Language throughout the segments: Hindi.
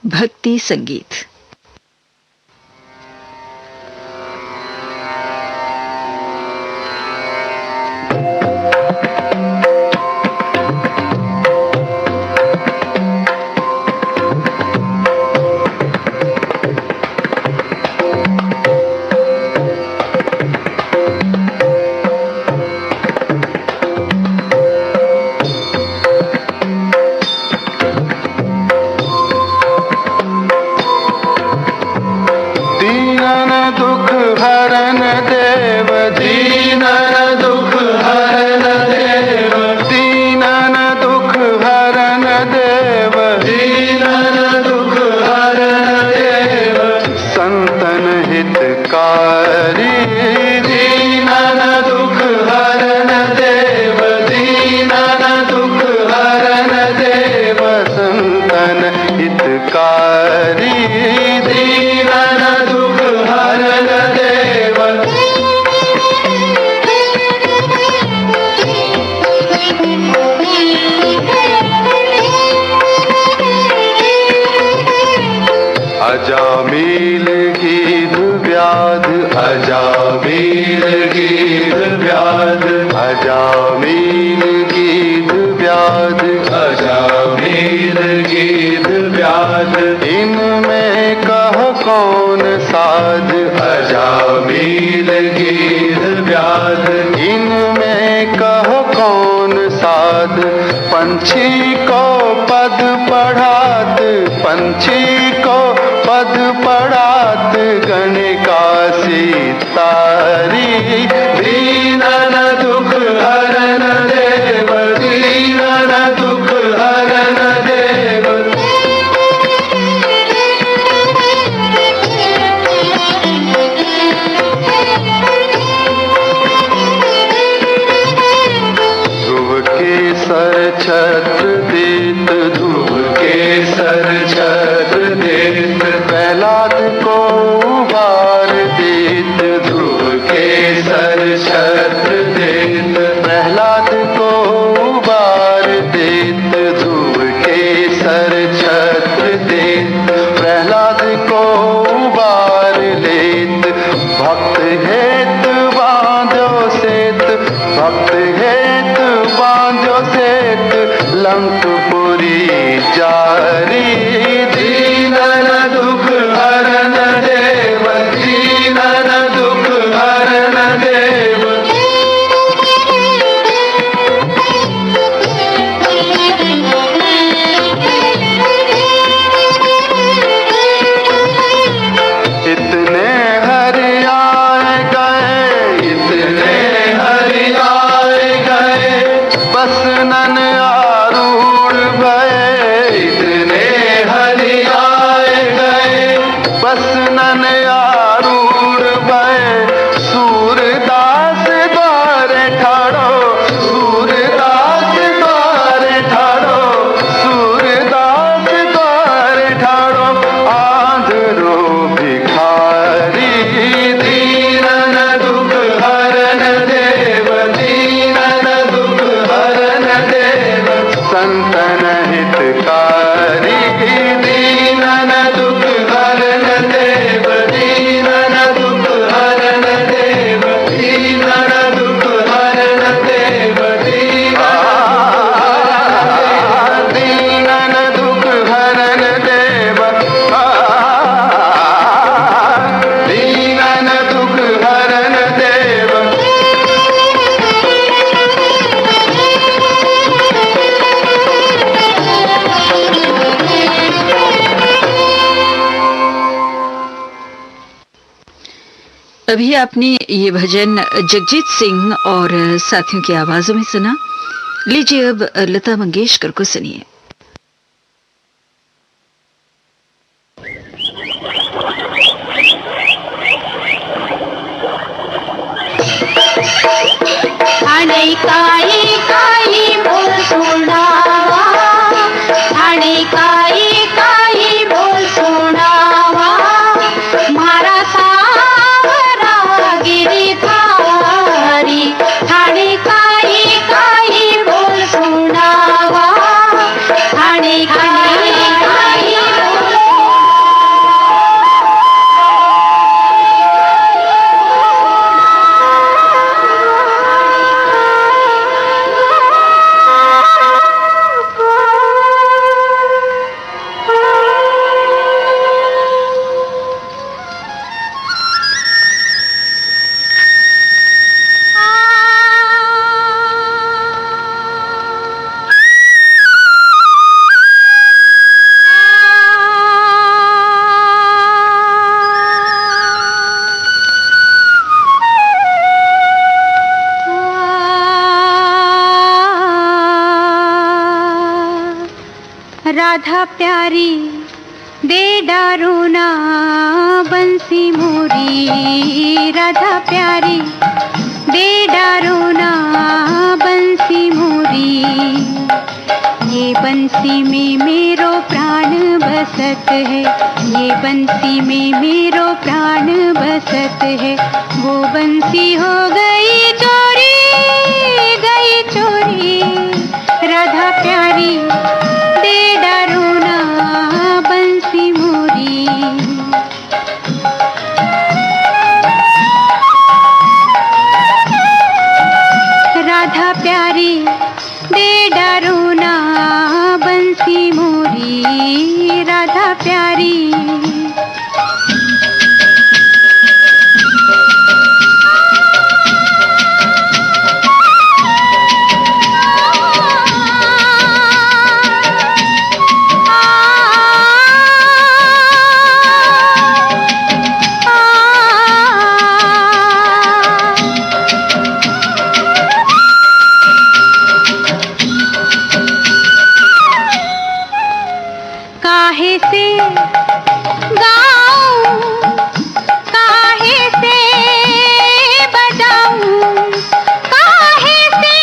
भक्ति संगीत। अजामिल गीत व्याध, अजामिल गीत व्याध, अजामिल गीत व्याध, अजामिल गीत व्याध। इनमें कह कौन साध, अजामिल गीत व्याध। इनमें कह कौन साध, पंछी को पद पढ़ात, पंछी को पद पढ़ात गणिका सीतारी। दीनन दुख हरन देव, दीनन दुख हरन देव। ध्रुव के सर छत्र देत, ध्रुव के सर छत्र देत। प्रहलाद को उबार देत, ध्रुव के सर छत्र देत। प्रहलाद को उबार देत, ध्रुव के सर छत्र देत। प्रहलाद को उबार लेत, भक्त हेत बांधो सेत, भक्त हेत बांधो सेत। लंकपुरी जारी, दीनन दुख हरन देव, दीनन दुख हरन देव। इतने हरि आए गए, इतने हरि आए गए, बस नन आरूढ़ भये। इतने हरि आए गए, बस नन आरूढ़ भये। सूरदास द्वारे ठाड़ो, सूरदास द्वारे ठाड़ो, सूरदास द्वारे ठाड़ो। आंधरो भिखारी, दीनन दुख हरन देव, दीनन दुख हरन देव। संतन हितकारी, दीनन दुख हरन देव, दीनन दुख हरन देव, दीनन दुख हरन देव। दीनन दुख हरन देव, दीनन दुख हरन देव। अभी आपने ये भजन जगजीत सिंह और साथियों की आवाजों में सुना। लीजिए अब लता मंगेशकर को सुनिए। ठाणे काई काई बोल सुनावा, ठाणे काई काई बोल सुनावा। मारा सावरा गिरधारी, ठाणे काई काई बोल सुनावा, ठाणे काई काई बोल राधा प्यारी दे डारो ना बंसी मोरी, राधा प्यारी दे डारो ना बंसी मोरी। ये बंसी में मेरो प्राण बसत है, ये बंसी में मेरो प्राण बसत है। वो बंसी हो गई चोरी, गई चोरी, राधा प्यारी दे डारो ना बंसी मोरी। राधा प्यारी दे डारो ना बंसी मोरी, राधा प्यारी। काहे से गाऊं, काहे से बजाऊं, काहे से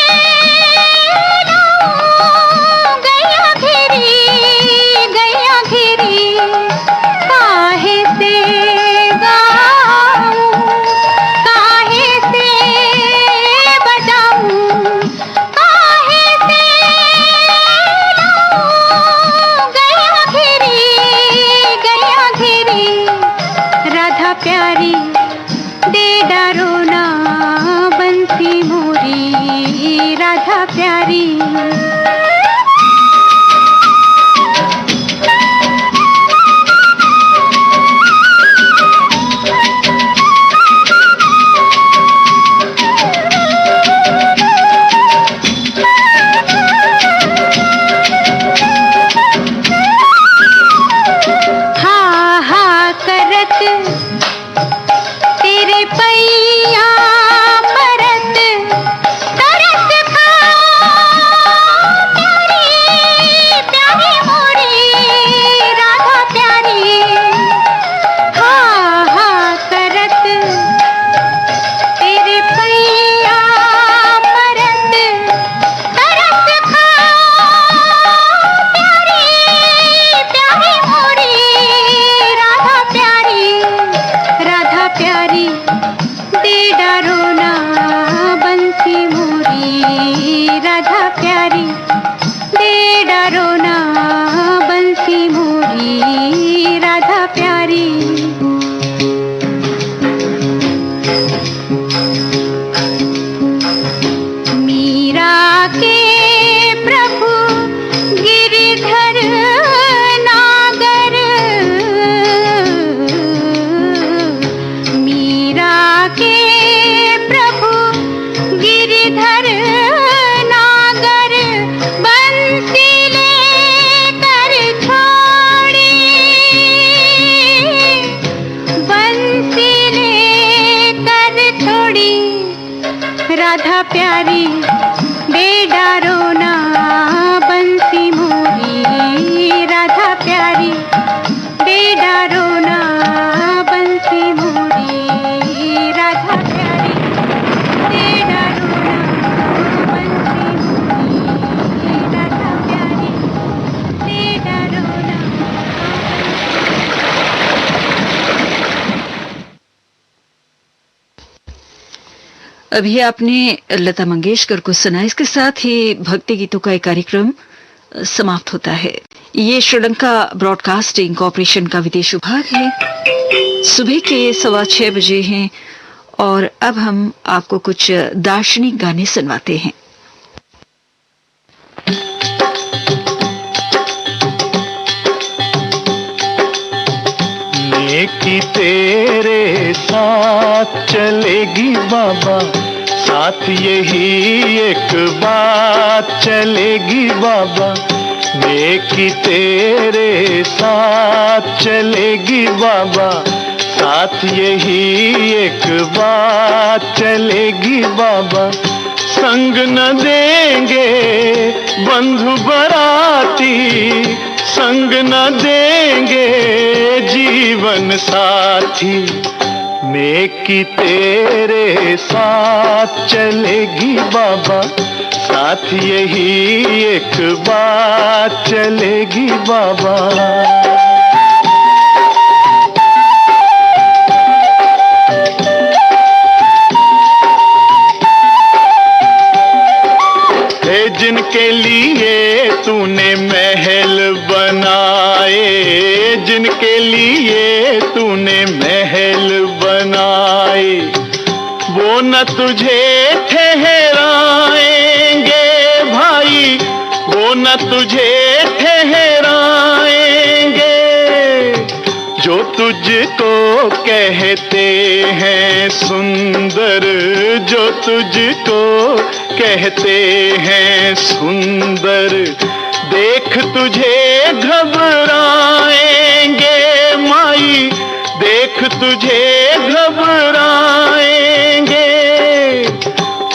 लाऊं गैया घेरी, गैया घेरी। काहे से गाऊं, काहे से बजाऊं, काहे से लाऊं गैया घेरी, गैया घेरी। राधा प्यारी दे डारो ना बंसी मोरी, राधा प्यारी। हा हा करत तेरे पैया परत, तरस खा प्यारी, प्यारी मोरी, राधा प्यारी। हा हा करत तेरे पैया परत, तरस खा प्यारी, प्यारी मोरी, राधा प्यारी, राधा प्यारी दे डारो ना बंसी मोरी, राधा प्यारी दे डारो ना बंसी मोरी, राधा प्यारी। मीरा के प्रभु गिरिधर नागर, मीरा के प्रभु गिरिधर नागर। बंसी लेकर छोड़ी, बंसी लेकर छोड़ी, राधा प्यारी दे डारो ना बंसी मोरी, राधा प्यारी दे डारो ना बंसी मोरी, राधा प्यारी दे डारो ना बंसी मोरी, राधा प्यारी दे डारो ना। अभी आपने लता मंगेशकर को सुना। इसके साथ ही भक्ति गीतों का एक कार्यक्रम समाप्त होता है। ये श्रीलंका ब्रॉडकास्टिंग कॉरपोरेशन का विदेश विभाग है। सुबह के 6:15 बजे हैं और अब हम आपको कुछ दार्शनिक गाने सुनवाते हैं। नेकी तेरे साथ चलेगी बाबा, साथ यही एक बात चलेगी बाबा। नेकी तेरे साथ चलेगी बाबा, साथ यही एक बात चलेगी बाबा। संग न देंगे बंधु बराती, संग न देंगे जीवन साथी, नेकी तेरे साथ चलेगी बाबा, साथ यही एक बात चलेगी बाबा। जिनके लिए तूने महल बनाए, जिनके लिए तूने महल बनाए, वो न तुझे ठहराएंगे भाई, वो न तुझे ठहराएंगे। जो तुझको कहते हैं सुंदर, जो तुझको कहते हैं सुंदर, देख तुझे घबराएंगे माई, देख तुझे घबराएंगे।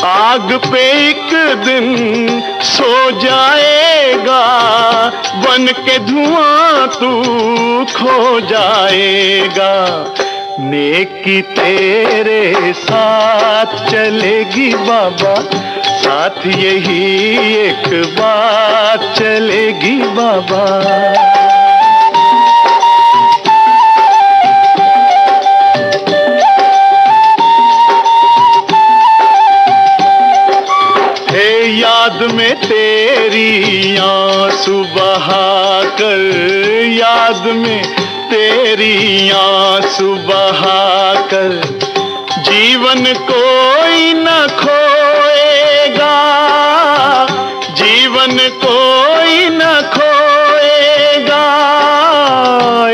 आग पे एक दिन सो जाएगा, बन के धुआं तू खो जाएगा। नेकी तेरे साथ चलेगी बाबा, साथ यही एक बात चलेगी बाबा। याद में तेरी आंसू बहाकर, याद में तेरी आंसू बहाकर, जीवन कोई न खोएगा, जीवन कोई न खोएगा।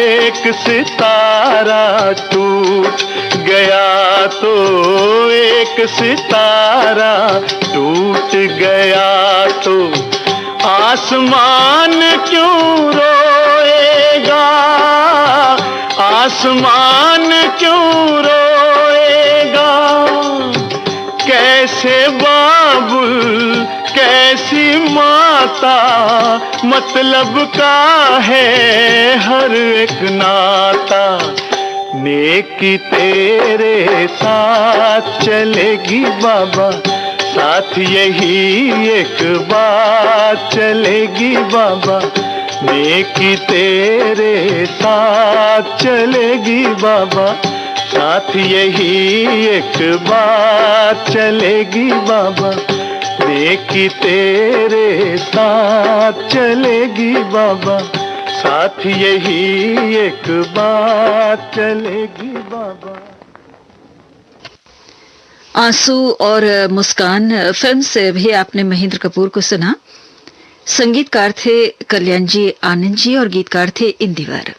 एक सितारा टूट गया तो, एक सितारा टूट गया तो, आसमान क्यों रोएगा, आसमान क्यों रोएगा। कैसे बाबुल कैसी माता, मतलब का है हर एक नाता। नेकी तेरे साथ चलेगी बाबा, साथ यही एक बात चलेगी बाबा। नेकी तेरे साथ चलेगी बाबा, साथ यही एक बात चलेगी बाबा। नेकी तेरे साथ चलेगी बाबा, साथ यही एक बात चलेगी बाबा। आंसू और मुस्कान फिल्म से भी आपने महेंद्र कपूर को सुना। संगीतकार थे कल्याण जी आनंद जी और गीतकार थे इंदिवर।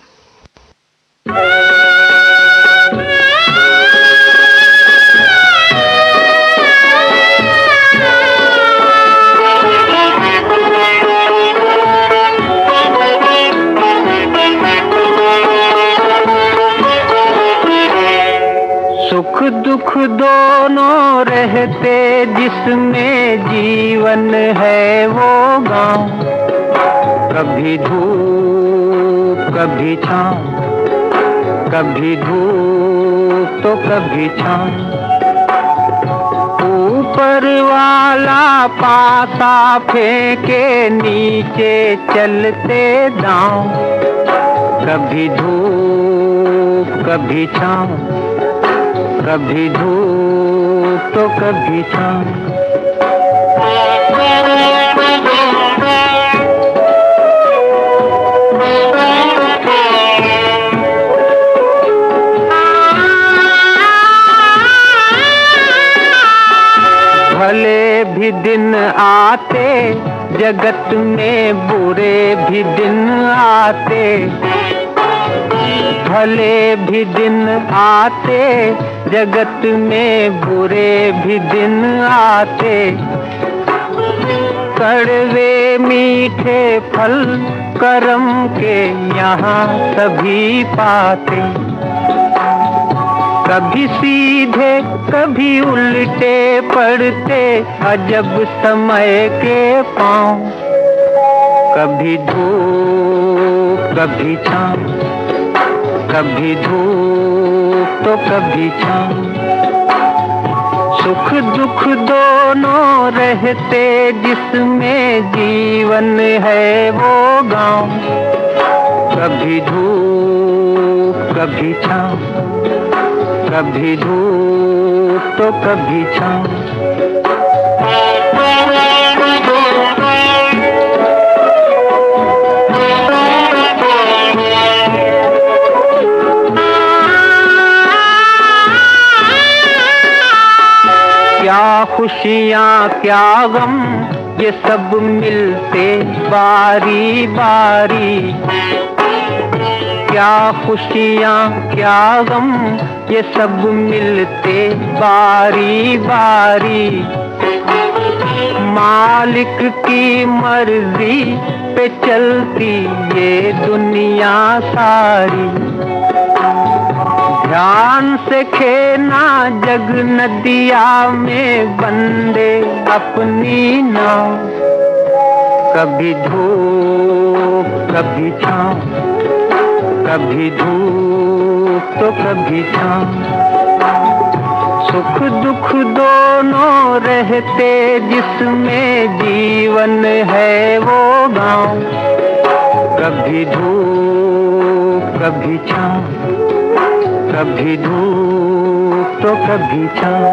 सुख दुख दोनों रहते जिसमें जीवन है वो गाँव, कभी धूप कभी छाँव, कभी धूप तो कभी छाँव। ऊपर वाला पासा फेंके नीचे चलते दाँव, कभी धूप कभी छाँव, कभी धूप तो कभी छाँव। भले भी दिन आते जगत में, बुरे भी दिन आते। भले भी दिन आते जगत में, बुरे भी दिन आते। कड़वे मीठे फल करम के यहाँ सभी पाते। कभी सीधे कभी उल्टे पड़ते अजब समय के पाँव, कभी धूप कभी छाँव, कभी धूप तो कभी छाँव। सुख दुख दोनों रहते जिसमें जीवन है वो गाँव। कभी धूप कभी छाँव, कभी धूप तो कभी छाँव। क्या खुशियाँ क्या गम ये सब मिलते बारी बारी। क्या खुशियाँ क्या गम ये सब मिलते बारी बारी। मालिक की मर्जी पे चलती ये दुनिया सारी। ध्यान से खेना जग नदिया में बंदे अपनी नाव। कभी धूप कभी छाँव, कभी धूप तो कभी छाँव। सुख दुख दोनों रहते जिसमें जीवन है वो गाँव। कभी धूप कभी छाँव, कभी धूप तो कभी छाँव।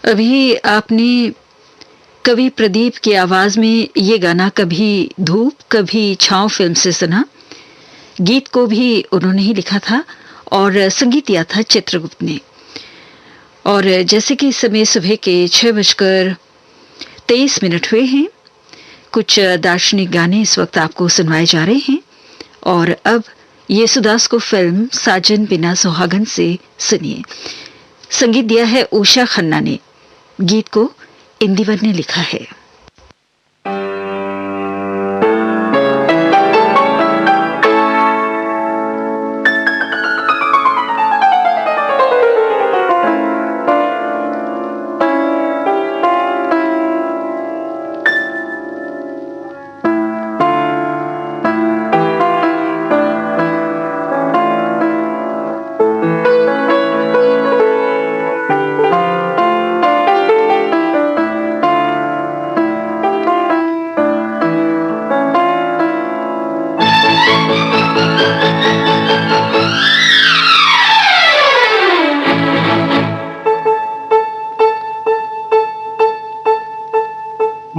अभी आपने कवि प्रदीप की आवाज में ये गाना कभी धूप कभी छाँव फिल्म से सुना। गीत को भी उन्होंने ही लिखा था और संगीत दिया था चित्रगुप्त ने। और जैसे कि इस समय सुबह के 6:23 हुए हैं, कुछ दार्शनिक गाने इस वक्त आपको सुनवाए जा रहे हैं। और अब येसुदास को फिल्म साजन बिना सुहागन से सुनिए। संगीत दिया है उषा खन्ना ने, गीत को इंदिवर ने लिखा है।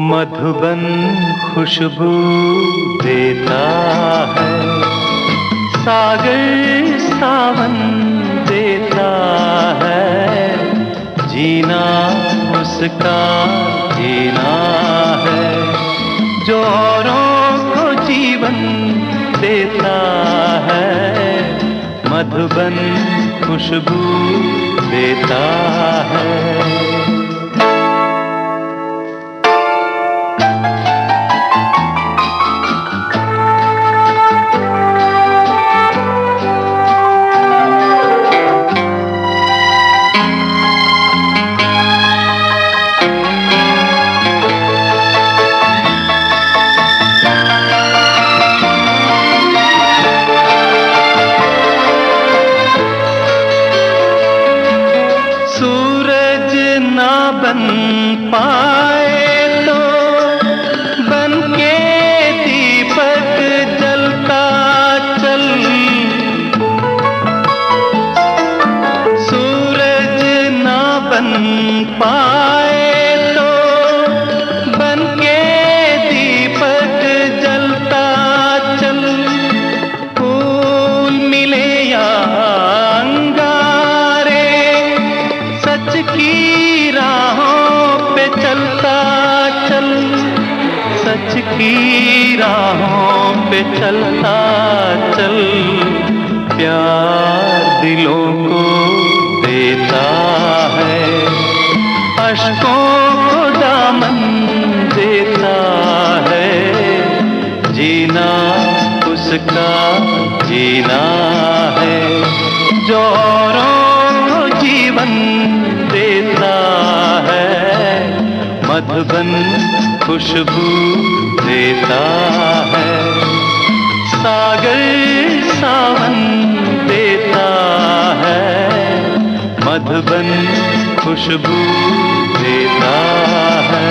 मधुबन खुशबू देता है, सागर सावन देता है। जीना उसका जीना है, जो औरों को जीवन देता है। मधुबन खुशबू देता है। की राहों पे चलता चल, प्यार दिलों को देता है, अश्कों को दामन देता है। जीना उसका जीना है, जो औरों जीवन देता है। मधुबन खुशबू देता है, सागर सावन देता है, मधुबन खुशबू देता है।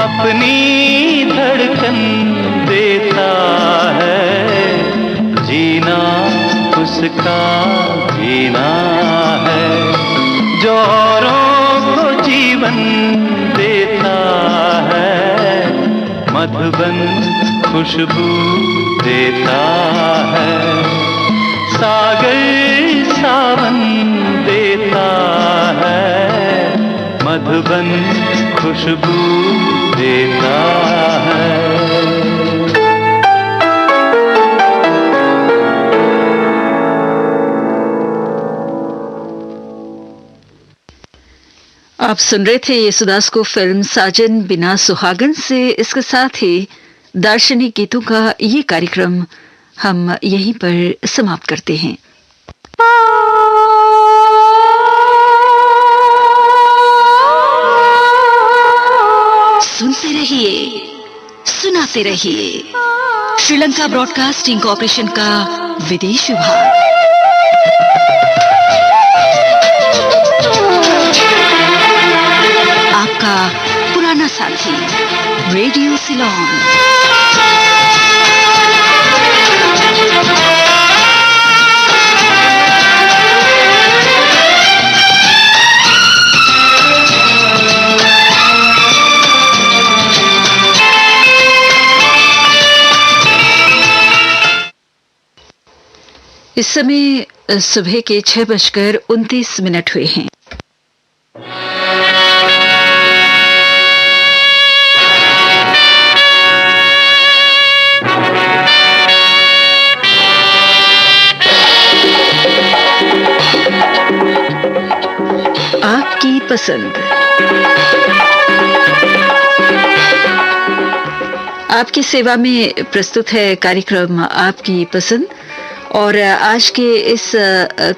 अपनी धड़कन देता है, जीना उसका जीना है, जो औरों को जीवन देता है, मधुबन खुशबू देता है, सागर सावन देता है, मधुबन खुशबू देता है। आप सुन रहे थे येसुदास को फिल्म साजन बिना सुहागन से। इसके साथ ही दार्शनिक गीतों का ये कार्यक्रम हम यहीं पर समाप्त करते हैं। सुनते रहिए, सुनाते रहिए। श्रीलंका ब्रॉडकास्टिंग कॉर्पोरेशन का विदेश विभाग। आपका पुराना साथी रेडियो सिलोन। इस समय सुबह के 6:29 हुए हैं। आपकी पसंद। आपकी सेवा में प्रस्तुत है कार्यक्रम आपकी पसंद। और आज के इस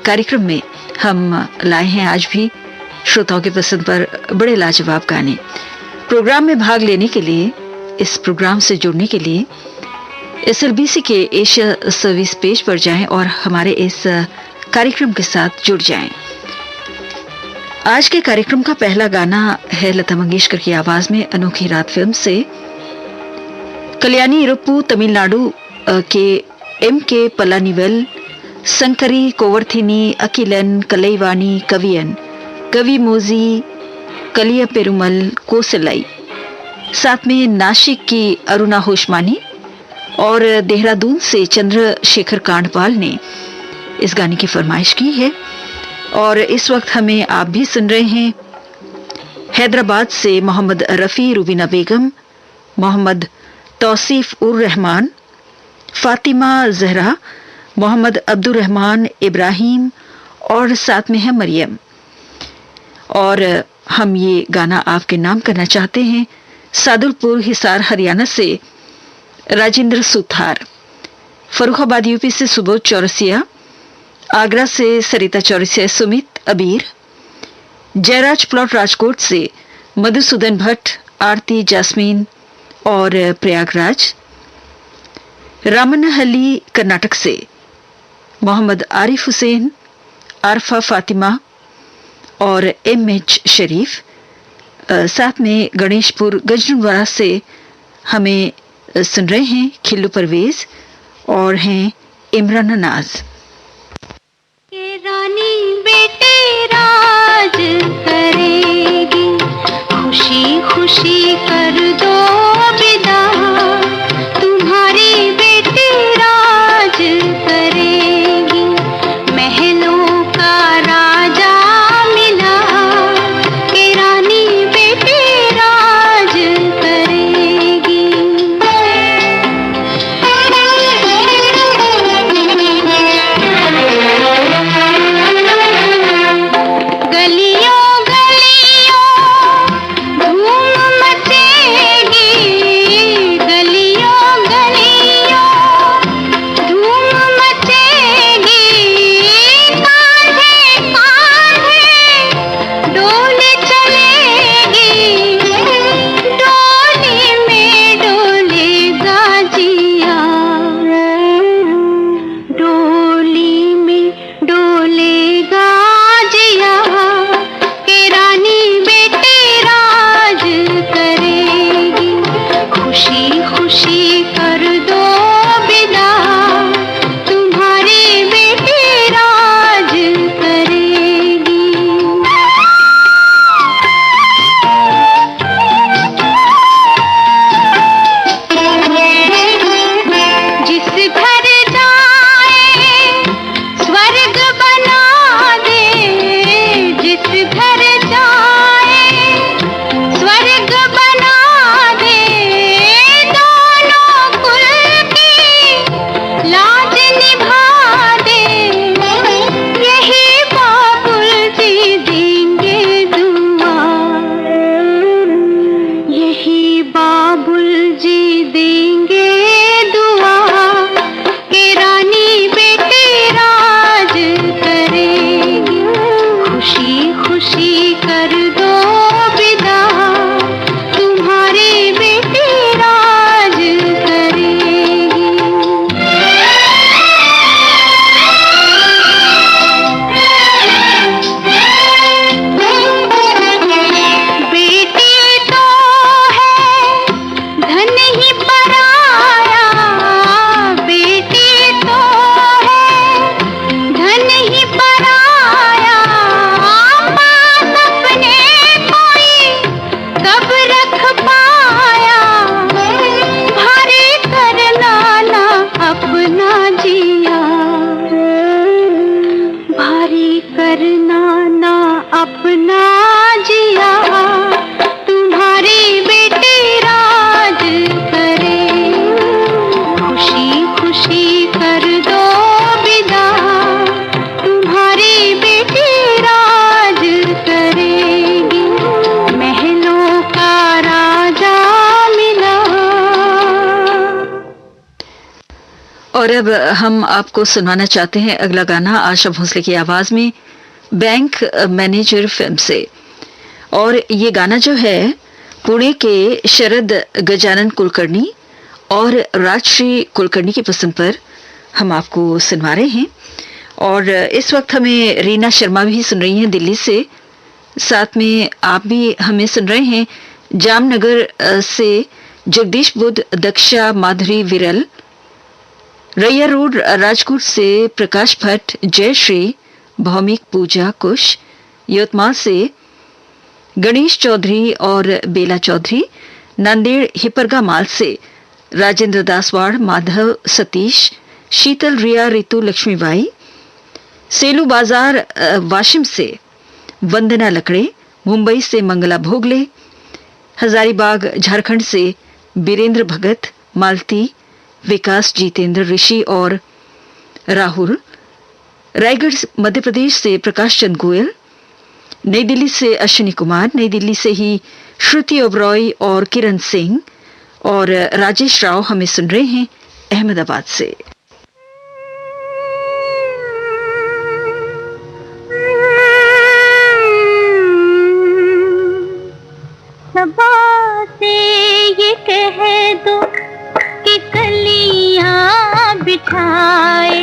कार्यक्रम में हम लाए हैं आज भी श्रोताओं की पसंद पर बड़े लाजवाब गाने। प्रोग्राम में भाग लेने के लिए, इस प्रोग्राम से जुड़ने के लिए SLBC के एशिया सर्विस पेज पर जाएं और हमारे इस कार्यक्रम के साथ जुड़ जाएं। आज के कार्यक्रम का पहला गाना है लता मंगेशकर की आवाज में अनोखी रात फिल्म से। कल्याणी इरुप्पू तमिलनाडु के MK पलानीवेल, संकरी कोवर्थिनी, अकिलन, कलईवाणी, कवियन, कवि मोजी, कलिया पेरुमल, कोसलाई, साथ में नासिक की अरुणा होशमानी और देहरादून से चंद्रशेखर कांडपाल ने इस गाने की फरमाइश की है। और इस वक्त हमें आप भी सुन रहे हैं हैदराबाद से मोहम्मद रफी, रुबीना बेगम, मोहम्मद तौसीफ उर रहमान, फातिमा जहरा, मोहम्मद अब्दुल रहमान, इब्राहिम और साथ में है मरियम। और हम ये गाना आपके नाम करना चाहते हैं सादुलपुर, हिसार, हरियाणा से राजेंद्र सुथार, फर्रुखाबाद यूपी से सुबोध चौरसिया, आगरा से सरिता चौरसिया, सुमित अबीर, जयराज प्लॉट राजकोट से मधुसूदन भट्ट, आरती, जास्मीन और प्रयागराज, रामन्नहल्ली कर्नाटक से मोहम्मद आरिफ हुसैन, आरफा फातिमा और एमएच शरीफ, साथ में गणेशपुर गजनवाड़ा से हमें सुन रहे हैं खिल्लू परवेज और हैं इमरान नाज। के रानी बेटे राज करेगी, खुशी खुशी कर दो विदा, तुम्हारी बेटी राज करेगी, महलों का राजा मिला, के रानी बेटी राज करेगी। गलियों गलियों धूम मचेगी, गलियों गलियों धूम मचेगी, कांधे कांधे डोली चलेगी, डोली में डोलेगा जिया, डोली में डोलेगा जिया, के रानी बेटी राज करेगी, खुशी खुशी कर दो विदा, तुम्हारी बेटी राज करेगी। जिस घर जाए स्वर्ग बना दे, जिस घर जाए स्वर्ग बना दे, दोनों कुल की लाज निभा दे, यही बाबुल जी देंगे दुआ, यही बाबुल जी देंगे दुआ, के रानी बेटी राज करेगी, खुशी खुशी कर दो विदा, तुम्हारी बेटी राज करेगी। बेटी तो है धन ही पराया, बेटी तो है धन ही पराया, पास अपने कोई कब रख पाया, भारी करना ना अपना जिया, भारी करना ना अपना जिया, तुम्हारी बेटी राज करे, खुशी खुशी कर दो विदा, तुम्हारी बेटी राज करेगी, महलों का राजा मिला। और अब हम आपको सुनाना चाहते हैं अगला गाना आशा भोसले की आवाज में बैंक मैनेजर फिल्म से। और ये गाना जो है पुणे के शरद गजानन कुलकर्णी और राजश्री कुलकर्णी की पसंद पर हम आपको सुनवा रहे हैं। और इस वक्त हमें रीना शर्मा भी सुन रही हैं दिल्ली से, साथ में आप भी हमें सुन रहे हैं जामनगर से जगदीश बुद्ध, दक्षा, माधुरी, विरल, रैया रोड राजकोट से प्रकाश भट्ट, जयश्री, भौमिक, पूजा, कुश, यवतमाल से गणेश चौधरी और बेला चौधरी, नांदेड़ हिपरगा माल से राजेंद्र दासवाड़, माधव, सतीश, शीतल, रिया, रितु, लक्ष्मीबाई, सेलू बाजार वाशिम से वंदना लकड़े, मुंबई से मंगला भोगले, हजारीबाग झारखंड से बीरेंद्र भगत, मालती, विकास, जितेंद्र, ऋषि और राहुल, रायगढ़ मध्य प्रदेश से प्रकाश चंद गोयल, नई दिल्ली से अश्विनी कुमार, नई दिल्ली से ही श्रुति ओबरॉय और किरण सिंह, और राजेश राव हमें सुन रहे हैं अहमदाबाद से। सबा से ये कह दो कि कलियां बिछाए,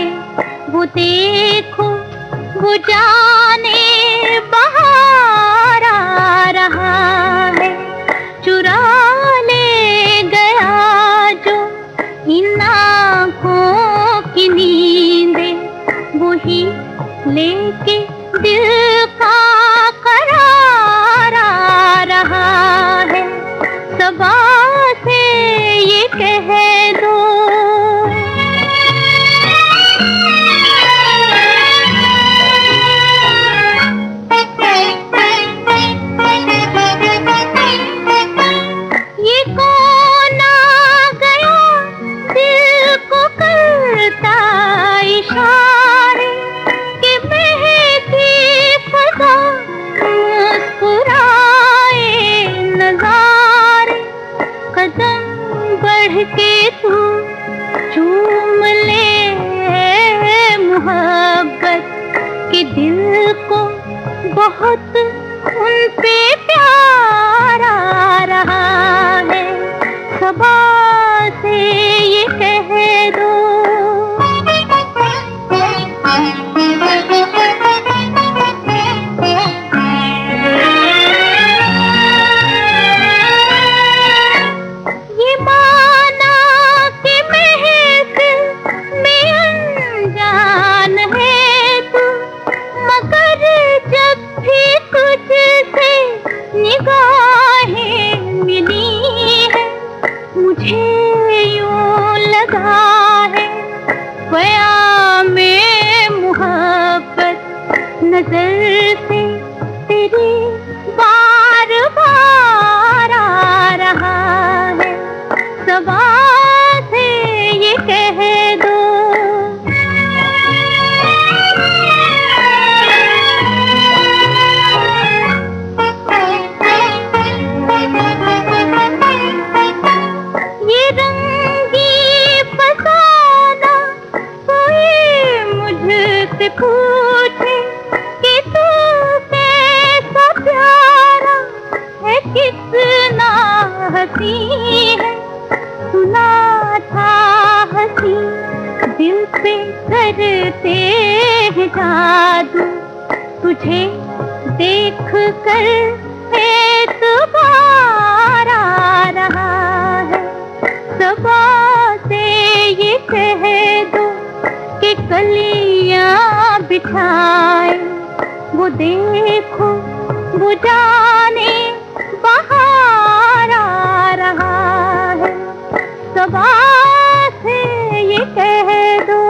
वो देखो वो जाने बाहर आ रहा है, चुरा ले गया जो इन आँखों की नींदें, वही लेके दिल का करार आ रहा है। सबा से ये कह दो ये कौन आ गया दिल को करता इशारे कि महकी फजा मुस्कुराए नजारे, कदम बढ़ के तू चूम ले मोहब्बत के दिल को, बहुत उन पे प्यार आ रहा है। सबा से ये कह दो ये माना कि महफिल में अनजान है तू, मगर जब भी तुझसे निगाहें मिली है, मुझे यूं लगा है क़यामे मोहब्बत नजर से तेरी बार बार आ रहा है। सबा से ये कह दो ये रंगी फसाना कोई मुझसे पूछे कि तू कैसा प्यारा है, कितना हंसी है, सुना था हंसी दिल पे करते हैं जादू, तुझे देख कर एतबार आ रहा है। सबा से ये कह दो कि कलियां बिछाए, वो देखो वो जाने बाहर आ रहा है। सबा से ये कह दो।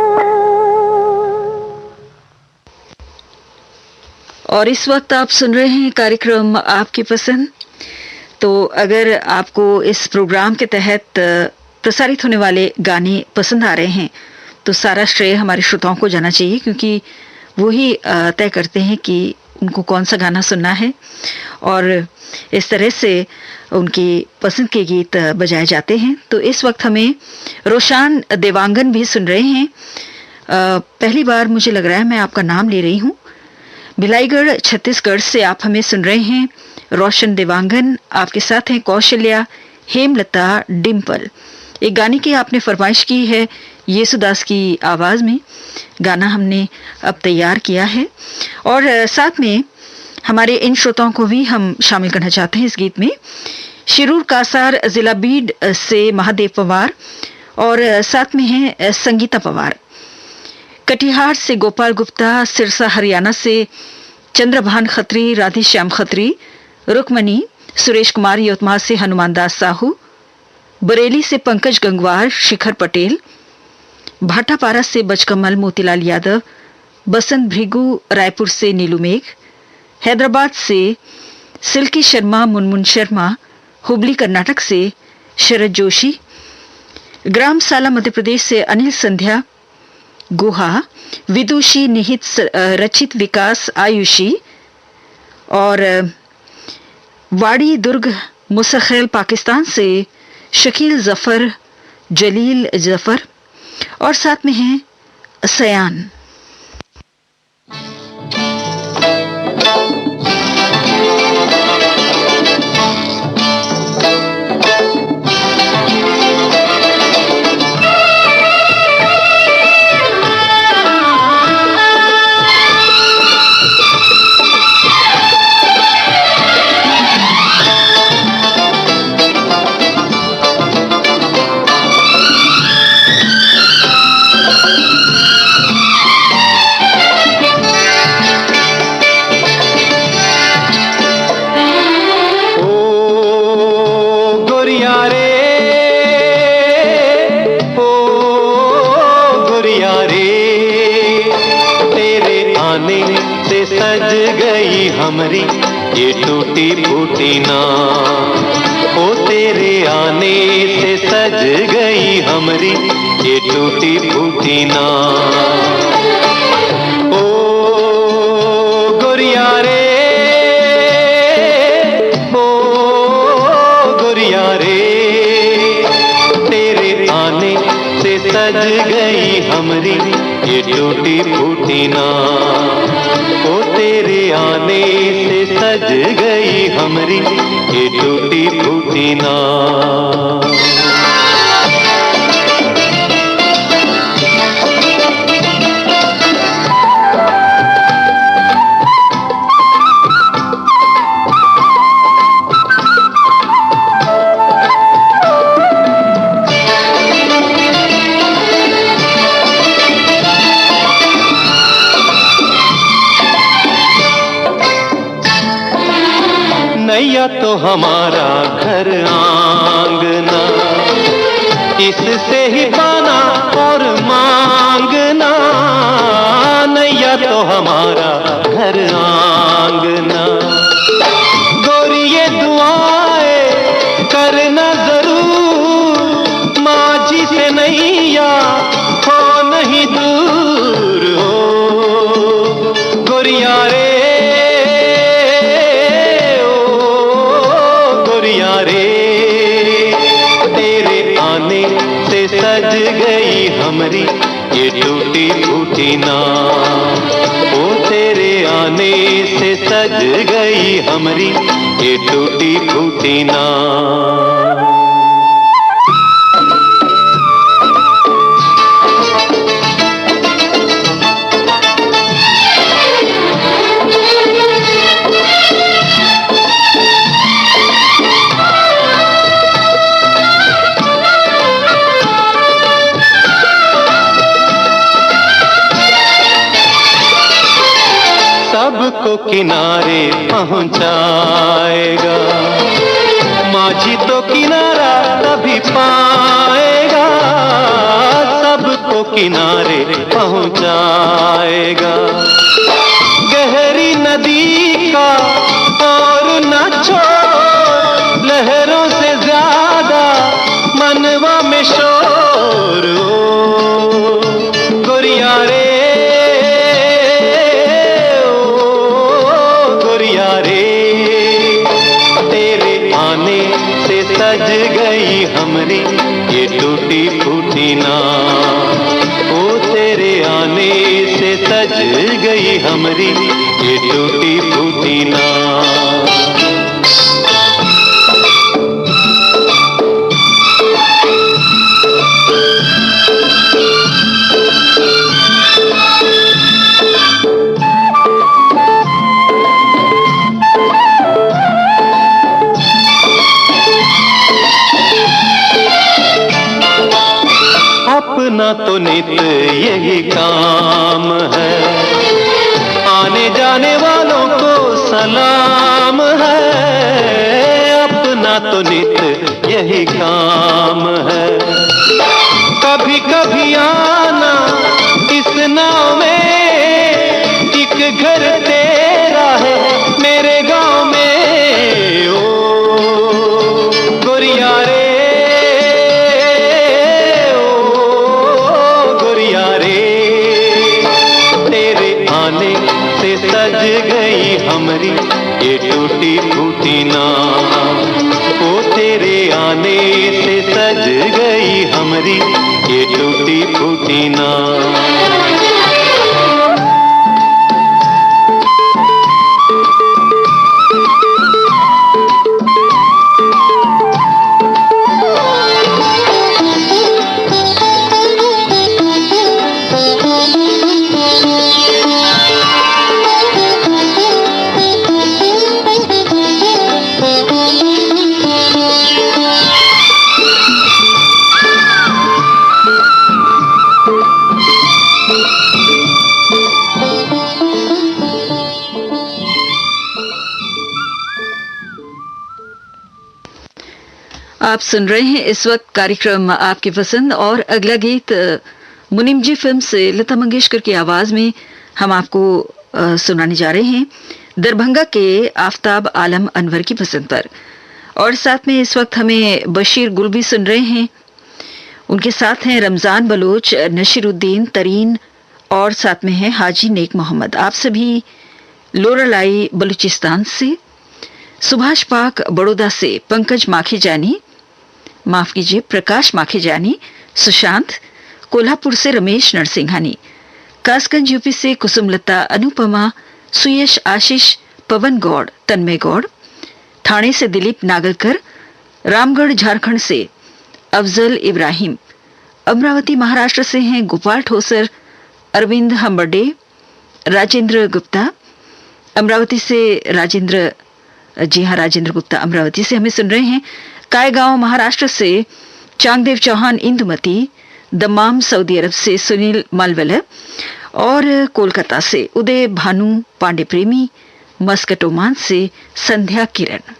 और इस वक्त आप सुन रहे हैं कार्यक्रम आपकी पसंद। तो अगर आपको इस प्रोग्राम के तहत प्रसारित होने वाले गाने पसंद आ रहे हैं तो सारा श्रेय हमारे श्रोताओं को जाना चाहिए, क्योंकि वो ही तय करते हैं कि उनको कौन सा गाना सुनना है, और इस तरह से उनकी पसंद के गीत बजाए जाते हैं। तो इस वक्त हमें रोशान देवांगन भी सुन रहे हैं। पहली बार मुझे लग रहा है मैं आपका नाम ले रही हूँ। भिलाईगढ़ छत्तीसगढ़ से आप हमें सुन रहे हैं। रोशन देवांगन, आपके साथ हैं कौशल्या, हेमलता, डिम्पल। एक गाने की आपने फरमाइश की है येसुदास की आवाज में, गाना हमने अब तैयार किया है, और साथ में हमारे इन श्रोताओं को भी हम शामिल करना चाहते हैं इस गीत में। शिरूर कासार जिला बीड से महादेव पवार, और साथ में हैं संगीता पवार। कटिहार से गोपाल गुप्ता, सिरसा हरियाणा से चंद्रभान खत्री, राधेश्याम खत्री, रुकमणी, सुरेश कुमार यवतमाल से हनुमान दास साहू, बरेली से पंकज गंगवार, शिखर पटेल, भाटापारा से बजकमल मोतीलाल यादव, बसंत भृगु, रायपुर से नीलू मेघ, हैदराबाद से सिल्की शर्मा, मुनमुन शर्मा, हुबली कर्नाटक से शरद जोशी, ग्राम साला मध्य प्रदेश से अनिल संध्या, गुहा, विदुषी, निहित, रचित, विकास, आयुषी, और वाड़ी दुर्ग मुसखेल पाकिस्तान से शकील जफर, जलील जफर और साथ में हैं सयान। सज गई हमरी ये टूटी फूटी नाव, ओ तेरे आने से सज गई हमरी ये टूटी फूटी नाव। ओ गोरिया रे, ओ गोरिया रे, तेरे आने से सज गई हमरी ये टूटी फूटी नाव, ओ तेरे आने से सज गई हमरी ये टूटी फूटी नाव। नैया तो हमारा घर आंगना, इससे ही पाना और मांगना। नैया तो हमारा घर आंगना, गोरी ये दुआएं करना जरूर, माझी से नैया हो नहीं दूर। हो गोरिया रे, सज गई हमरी ये टूटी फूटी नाव, ओ तेरे आने से सज गई हमरी ये टूटी फूटी नाव। सबको किनारे पहुंचाएगा, माझी तो किनारा कभी पाएगा। सबको किनारे पहुंचाएगा, गहरी नदी का और न छोड़, लहरों से ज्यादा मनवा में शोर। गोरिया रे, सज गई हमरी ये टूटी फूटी नाव, ओ तेरे आने से सज गई हमरी ये टूटी फूटी नाव। अपना तो नित यही काम है, आने जाने वालों को सलाम है। अपना तो नित यही काम है, कभी कभी आना इस नाव में, एक घर तेरा है मेरे गांव में। ओ गोरिया रे, सज गई हमरी ये टूटी फूटी नाव, ओ तेरे आने से गई हमरी ये टूटी फूटी नाव। आप सुन रहे हैं इस वक्त कार्यक्रम आपकी पसंद और अगला गीत मुनीम जी फिल्म से लता मंगेशकर की आवाज में हम आपको सुनाने जा रहे हैं दरभंगा के आफताब आलम अनवर की पसंद पर। और साथ में इस वक्त हमें बशीर गुल भी सुन रहे हैं, उनके साथ हैं रमजान बलोच, नशीरुद्दीन तरीन और साथ में है हाजी नेक मोहम्मद। आप सभी लोरालाई बलूचिस्तान से, सुभाष पाक बड़ौदा से, पंकज माखीजानी माफ कीजिए प्रकाश माखीजानी, सुशांत कोल्हापुर से, रमेश नरसिंहानी, कासगंज यूपी से कुसुमलता, अनुपमा, सुयश, आशीष, पवन गौड़, तन्मय गौड़, ठाणे से दिलीप नागलकर, रामगढ़ झारखंड से अफजल इब्राहिम, अमरावती महाराष्ट्र से हैं गोपाल ठोसर, अरविंद हम्बर्डे, राजेंद्र गुप्ता, अमरावती से राजेंद्र, जी हाँ राजेंद्र गुप्ता अमरावती से हमें सुन रहे हैं। कायगांव महाराष्ट्र से चांगदेव चौहान, इंदुमती, दमाम सऊदी अरब से सुनील मालवेल और कोलकाता से उदय भानु पांडे प्रेमी, मस्कट ओमान से संध्या किरण।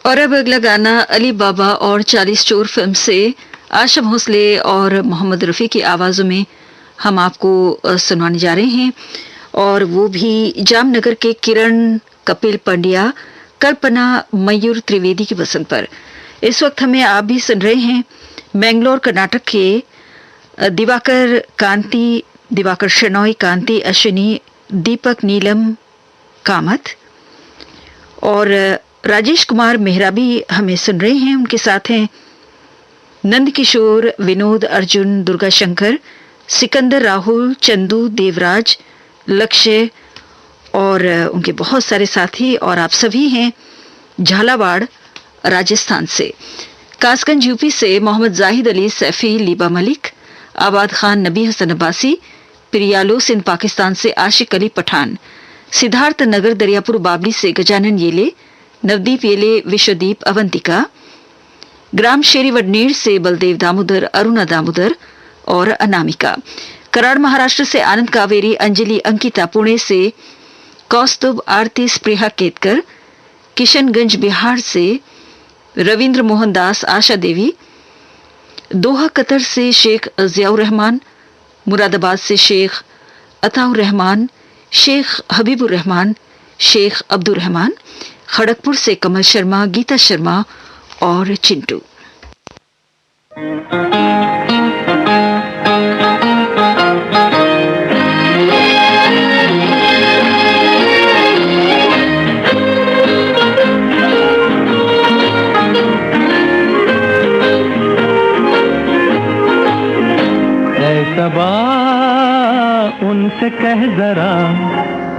और अब अगला गाना अली बाबा और 40 चोर फिल्म से आशा भोसले और मोहम्मद रफी की आवाजों में हम आपको सुनाने जा रहे हैं, और वो भी जामनगर के किरण, कपिल पंड्या, कल्पना, मयूर त्रिवेदी की पसंद पर। इस वक्त हमें आप भी सुन रहे हैं मैंगलोर कर्नाटक के दिवाकर कांति, दिवाकर शेनॉय, कांति अश्विनी, दीपक नीलम कामत और राजेश कुमार मेहरा भी हमें सुन रहे हैं। उनके साथ हैं नंद किशोर, विनोद, अर्जुन, दुर्गा शंकर, सिकंदर, राहुल, चंदू, देवराज, लक्ष्य और उनके बहुत सारे साथी, और आप सभी हैं झालावाड़ राजस्थान से। कासगंज यूपी से मोहम्मद जाहिद अली, सैफी, लीबा मलिक, आबाद खान, नबी हसन अब्बासी, प्रियालो सिंध पाकिस्तान से आशिक अली पठान, सिद्धार्थ नगर दरियापुर बाबली से गजानन येले, नवदीप येले, विश्वदीप, अवंतिका, ग्राम शेरी वडनेर से बलदेव दामोदर, अरुणा दामोदर और अनामिका, कराड़ महाराष्ट्र से आनंद कावेरी, अंजलि, अंकिता, पुणे से कौस्तुभ, आरती, स्प्रेहा केतकर, किशनगंज बिहार से रविंद्र मोहन दास, आशा देवी, दोहा कतर से शेख जियाउर रहमान, मुरादाबाद से शेख अताउर रहमान, शेख हबीबुर रहमान, शेख अब्दुल रहमान, खड़गपुर से कमल शर्मा, गीता शर्मा और चिंटू। सबा उनसे कह जरा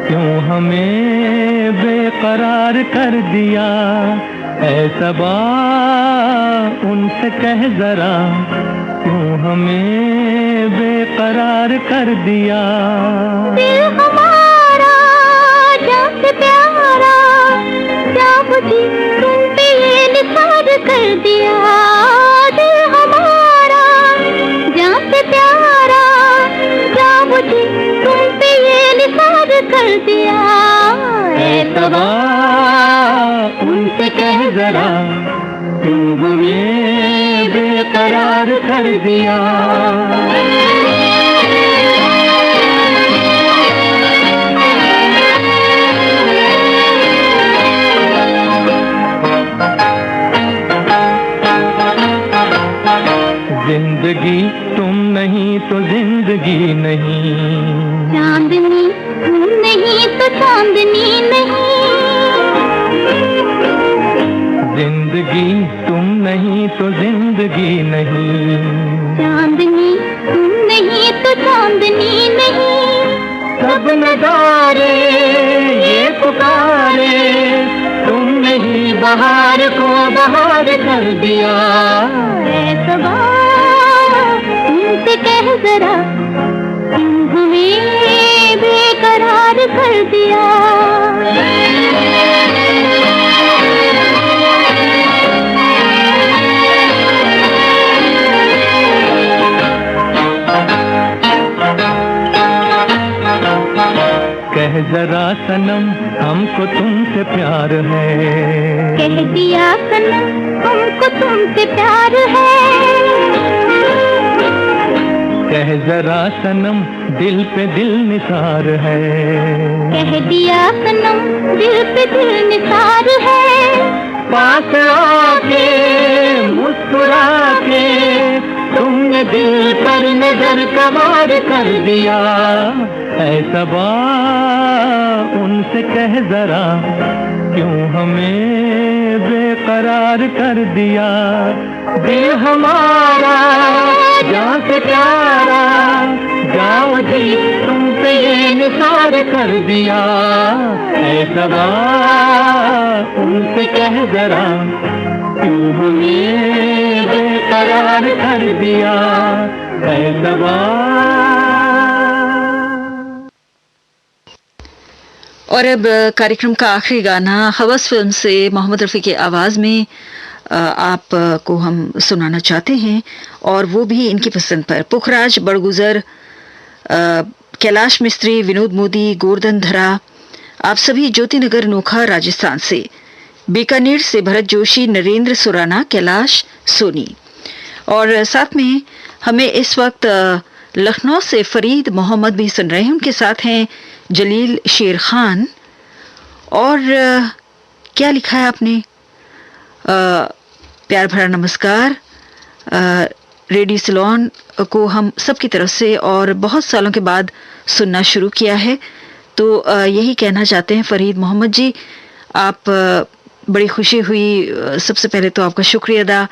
क्यों हमें बेकरार कर दिया, ऐ सबा उनसे कह जरा क्यों हमें बेकरार कर दिया। दिल हमारा जान से प्यारा, क्या बुझी तुम पे ये निसार कर दिया। दिल हमारा जान से प्यारा, क्या बुझी तुम पे ये निसार कर दिया। ऐ सबा उनसे कह जरा क्यों हमें बेकरार कर दिया। जिंदगी तुम नहीं तो जिंदगी नहीं, चांदनी तुम नहीं तो चांदनी नहीं। जिंदगी तुम नहीं तो जिंदगी नहीं, चांदनी तुम नहीं तो चांदनी नहीं। सब नजारे ये पुकारे, तुमने ही बहार को बहार कर दिया। ऐ सबा उनसे कह जरा क्यों हमें बेकरार कर दिया। कह जरा सनम हमको तुमसे प्यार है, कह दिया सनम हमको तुमसे प्यार है। कह जरा सनम दिल पे दिल निसार है, कह दिया सनम दिल पे दिल निसार है। पास आके मुस्कुरा के तुमने दिल पर नजर कमार कर दिया। ऐ सबा उनसे कह जरा क्यों हमें बेकरार कर दिया। दिल हमारा जान से प्यारा, जाओ जी तुम पे ये निसार कर दिया। ऐ सबा उनसे कह जरा क्यों हमें बेकरार कर दिया। ऐ सबा। और अब कार्यक्रम का आखिरी गाना हवस फिल्म से मोहम्मद रफी की आवाज में आपको हम सुनाना चाहते हैं, और वो भी इनकी पसंद पर। पुखराज, बड़गुजर, कैलाश मिस्त्री, विनोद मोदी, गोवर्धन धरा, आप सभी ज्योतिनगर नोखा राजस्थान से। बीकानेर से भरत जोशी, नरेंद्र सुराना, कैलाश सोनी। और साथ में हमें इस वक्त लखनऊ से फरीद मोहम्मद भी सुन रहे हैं। उनके साथ हैं जलील शेर खान। और क्या लिखा है आपने? प्यार भरा नमस्कार। रेडियो सिलोन को हम सबकी तरफ से और बहुत सालों के बाद सुनना शुरू किया है, तो यही कहना चाहते हैं फरीद मोहम्मद जी, आप बड़ी खुशी हुई। सबसे पहले तो आपका शुक्रिया अदा,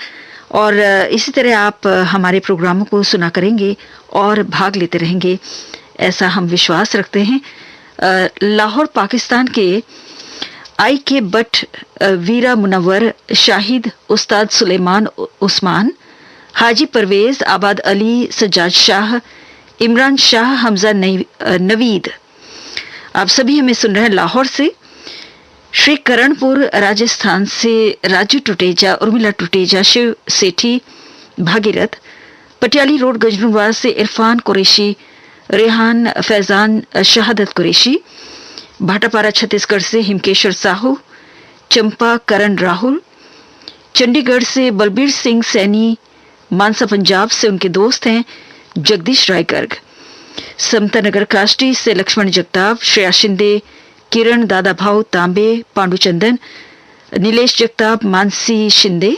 और इसी तरह आप हमारे प्रोग्रामों को सुना करेंगे और भाग लेते रहेंगे, ऐसा हम विश्वास रखते हैं। लाहौर पाकिस्तान के आई के बट, वीरा मुनव्वर, शाहिद उस्ताद सुलेमान उस्मान, हाजी परवेज, आबाद अली, सज्जाद शाह, इमरान शाह, हमजा नवीद, आप सभी हमें सुन रहे हैं लाहौर से। श्री करणपुर राजस्थान से राजू टुटेजा, उर्मिला टुटेजा, शिव सेठी, भागीरथ, पटियाली रोड गजनुवार से इरफान कुरैशी, रेहान फैजान, शहादत कुरैशी, भाटापारा छत्तीसगढ़ से हिमकेश्वर साहू, चंपा करण राहुल, चंडीगढ़ से बलबीर सिंह सैनी, मानसा पंजाब से उनके दोस्त हैं जगदीश राय गर्ग, समतानगर काष्टी से लक्ष्मण जगताप, श्रेया शिंदे, किरण दादा भाऊ तांबे, पांडुचंदन, नीलेश जगताप, मानसी शिंदे,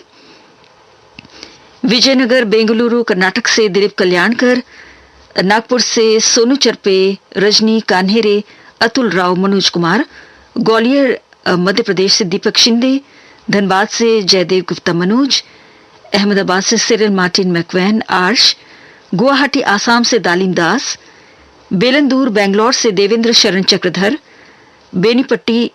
विजयनगर बेंगलुरु कर्नाटक से दिलीप कल्याणकर, नागपुर से सोनू चरपे, रजनी कान्हेरे, अतुल राव, मनोज कुमार, ग्वालियर मध्य प्रदेश से दीपक शिंदे, धनबाद से जयदेव गुप्ता मनोज, अहमदाबाद से सिरिल मार्टिन मैकवैन आर्श, गुवाहाटी आसाम से दालिम दास, बेलंदूर बेंगलोर से देवेंद्र शरण चक्रधर, बेनीपट्टी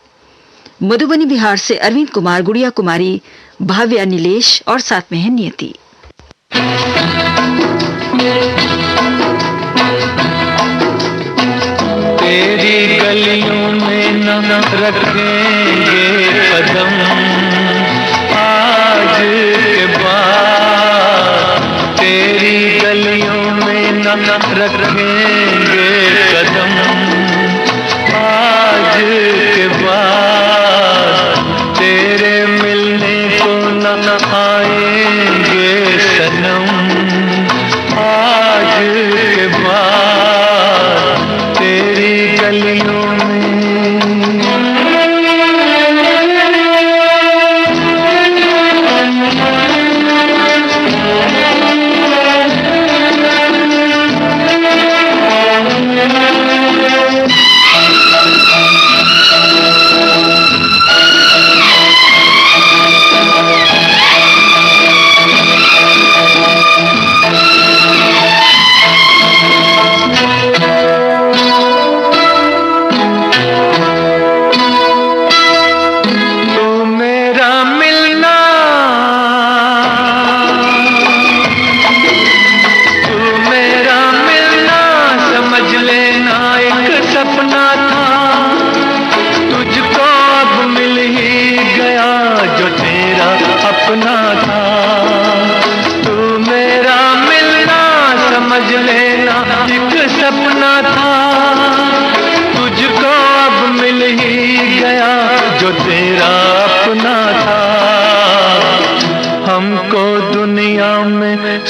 मधुबनी बिहार से अरविंद कुमार, गुड़िया कुमारी, भाव्या नीलेश, और साथ में है नियति। तेरी गलियों में न रखेंगे कदम आज के बाद, तेरी गलियों में न रखेंगे कदम आज के बाद, तेरे मिलने को न आएंगे सनम आज के बाद, तेरी गलियों में।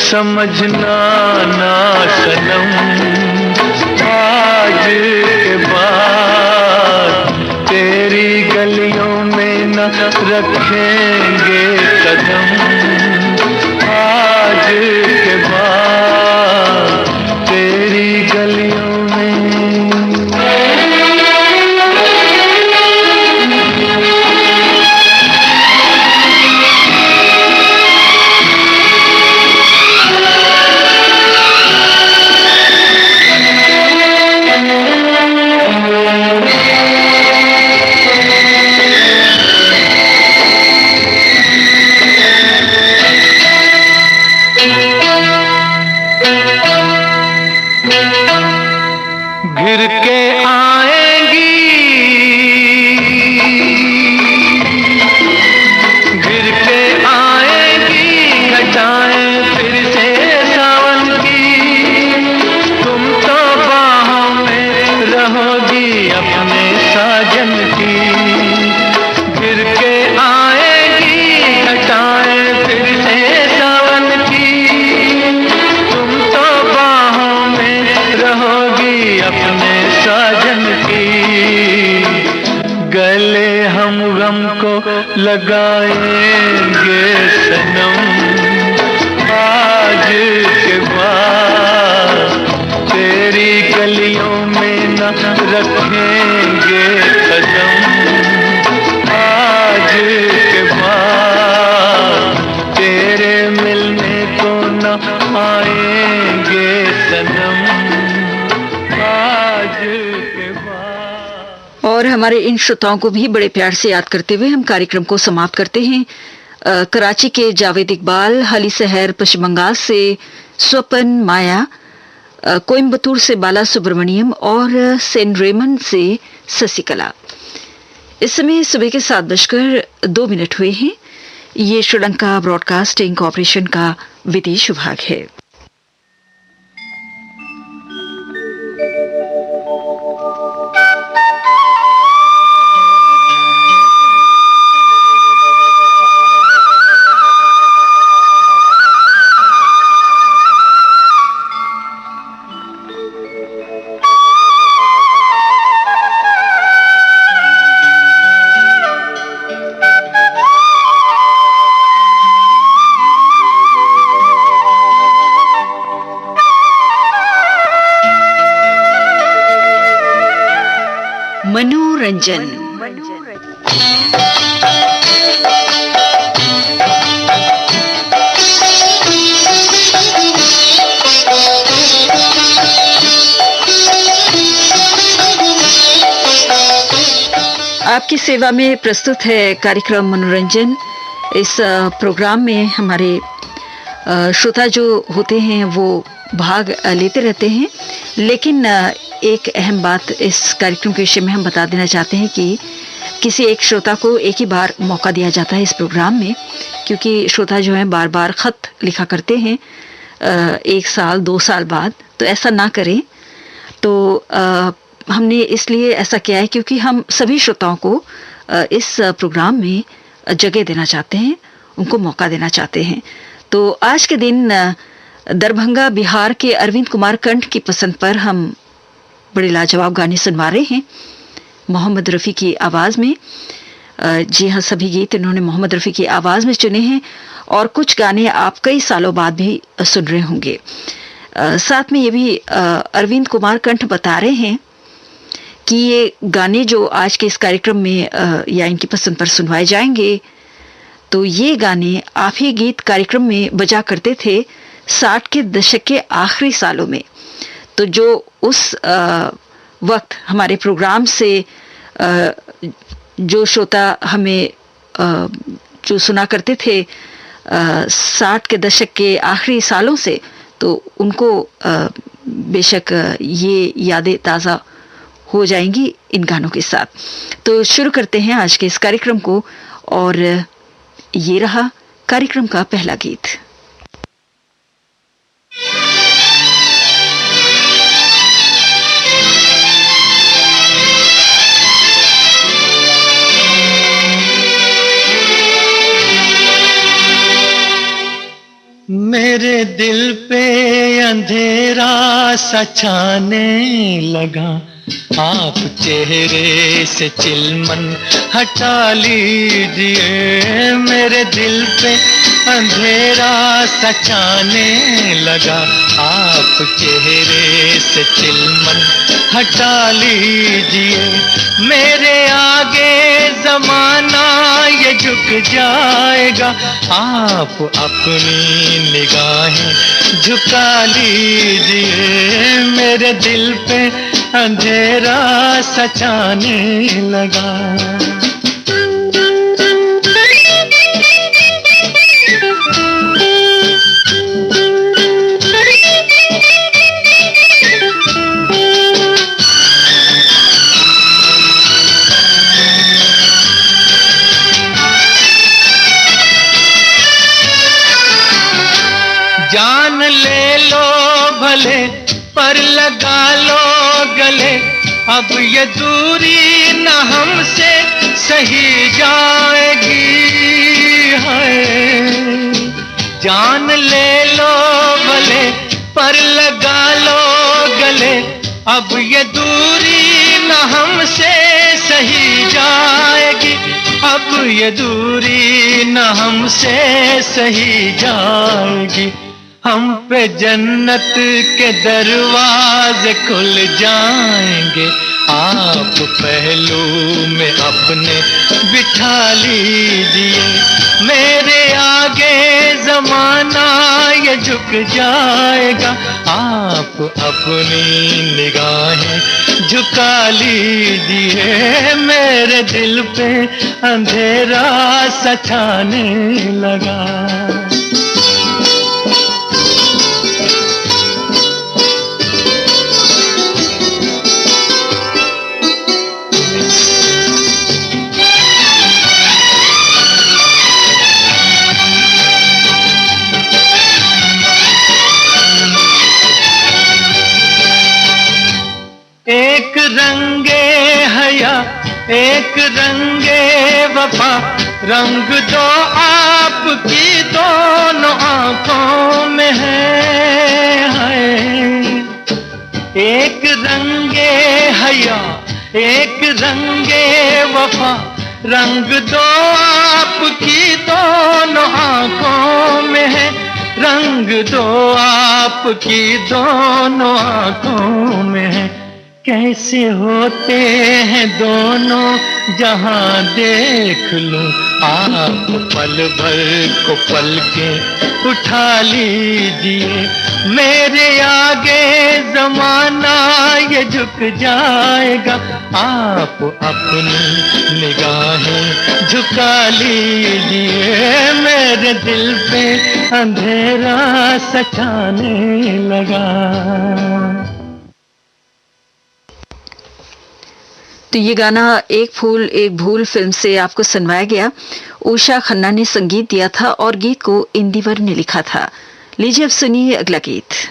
समझना ना सनम आज के बाद, तेरी गलियों में न रखेंगे कदम आज के बाद, तेरी गलियों में। घिर के आएंगी, घिर के आएंगी घटाएं फिर से सावन की, तुम तो बाहों में रहोगी अपने साजन की। घिर के आएंगी लगाएंगे सनम आज के बाद, तेरी गलियों में न रखेंगे कदम आज के बाद, तेरे मिलने को न आएंगे सनम आज के बाद। और हमारे इन श्रोताओं को भी बड़े प्यार से याद करते हुए हम कार्यक्रम को समाप्त करते हैं। कराची के जावेद इकबाल, हली शहर पश्चिम बंगाल से स्वपन माया, कोयम्बतूर से बाला सुब्रमण्यम और सेंट रेमंड से शशिकला। इस समय सुबह के 7:02 हुए हैं। ये श्रीलंका ब्रॉडकास्टिंग कॉरपोरेशन का विदेश विभाग है। मनोरंजन। आपकी सेवा में प्रस्तुत है कार्यक्रम मनोरंजन। इस प्रोग्राम में हमारे श्रोता जो होते हैं वो भाग लेते रहते हैं, लेकिन एक अहम बात इस कार्यक्रम के विषय में हम बता देना चाहते हैं कि किसी एक श्रोता को एक ही बार मौका दिया जाता है इस प्रोग्राम में, क्योंकि श्रोता जो हैं बार बार खत लिखा करते हैं 1 साल 2 साल बाद, तो ऐसा ना करें। तो हमने इसलिए ऐसा किया है क्योंकि हम सभी श्रोताओं को इस प्रोग्राम में जगह देना चाहते हैं, उनको मौका देना चाहते हैं। तो आज के दिन दरभंगा बिहार के अरविंद कुमार कंठ की पसंद पर हम बड़े लाजवाब गाने सुनवा रहे हैं मोहम्मद रफ़ी की आवाज़ में। जी हाँ, सभी गीत इन्होंने मोहम्मद रफ़ी की आवाज़ में चुने हैं और कुछ गाने आप कई सालों बाद भी सुन रहे होंगे। साथ में ये भी अरविंद कुमार कंठ बता रहे हैं कि ये गाने जो आज के इस कार्यक्रम में या इनकी पसंद पर सुनवाए जाएंगे, तो ये गाने आप ही गीत कार्यक्रम में बजा करते थे 60 के दशक के आखिरी सालों में। तो जो उस वक्त हमारे प्रोग्राम से जो श्रोता हमें जो सुना करते थे 60 के दशक के आखिरी सालों से, तो उनको बेशक ये यादें ताज़ा हो जाएंगी इन गानों के साथ। तो शुरू करते हैं आज के इस कार्यक्रम को, और ये रहा कार्यक्रम का पहला गीत। मेरे दिल पे अंधेरा सा छाने लगा, आप चेहरे से चिलमन हटा लीजिए। मेरे दिल पे अंधेरा सा छाने लगा, आप चेहरे से चिलमन हटा लीजिए। मेरे आगे जमाना ये झुक जाएगा, आप अपनी निगाहें झुका लीजिए। मेरे दिल पे अंधेरा सा छाने लगा। जान ले लो भले पर लगा लो गले, अब ये दूरी न हमसे सही जाएगी। है जान ले लो भले पर लगा लो गले, अब ये दूरी न हमसे सही जाएगी। अब ये दूरी न हमसे सही जाएगी, हम पे जन्नत के दरवाजे खुल जाएंगे। आप पहलू में अपने बिठा लीजिए, मेरे आगे जमाना ये झुक जाएगा। आप अपनी निगाहें झुका लीजिए, मेरे दिल पे अंधेरा सा छाने लगा। एक रंगे हया एक रंगे वफा, रंग दो आपकी दोनों आंखों में है। एक रंगे हया एक रंगे वफा, रंग दो आपकी दोनों आंखों में है। रंग दो आपकी दोनों आंखों में है। कैसे होते हैं दोनों जहां देख लूं, आप पल भर को पल के उठा लीजिए, मेरे आगे जमाना ये झुक जाएगा। आप अपनी निगाहें झुका लीजिए, मेरे दिल पे अंधेरा सछाने लगा। तो ये गाना एक फूल एक भूल फिल्म से आपको सुनवाया गया। उषा खन्ना ने संगीत दिया था और गीत को इंदिवर ने लिखा था। लीजिए अब सुनिए अगला गीत।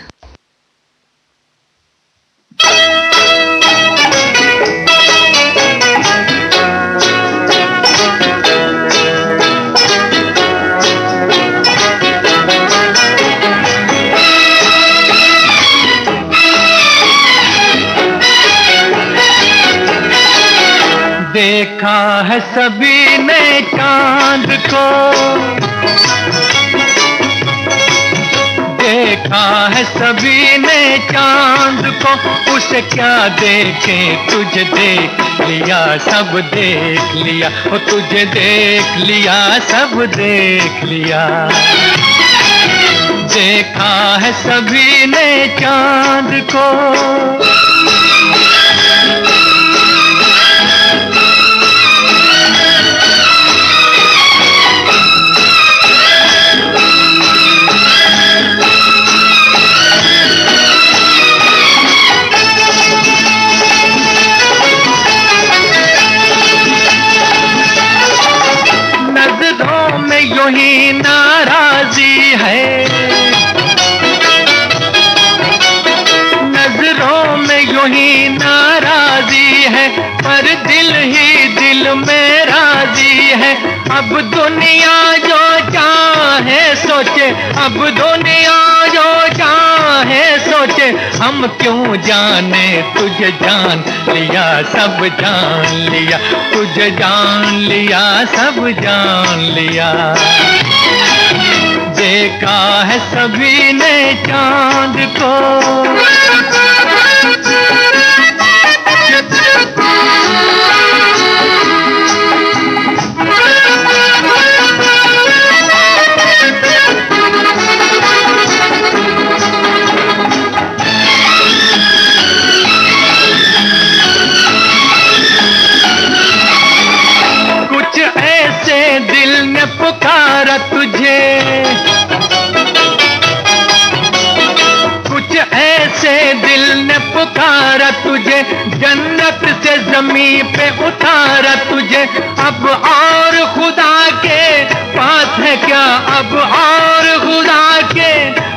देखा है सभी ने चांद को, देखा है सभी ने चांद को, उसे क्या देखे तुझे देख लिया सब देख लिया, ओ तुझे देख लिया सब देख लिया। देखा है सभी ने चांद को, यूं ही नाराजी है, नजरों में यूं ही नाराजी है, पर दिल ही दिल में राजी है। अब दुनिया जो चाहे सोचे, अब दुनिया जो चाहे सोचे, हम क्यों जाने तुझे जान लिया सब जान लिया, तुझे जान लिया सब जान लिया। देखा है सभी ने चांद को, पुकारा तुझे, कुछ ऐसे दिल ने पुकारा तुझे, जन्नत से ज़मीन पे उतारा तुझे। अब और खुदा के पास है क्या, अब और खुदा के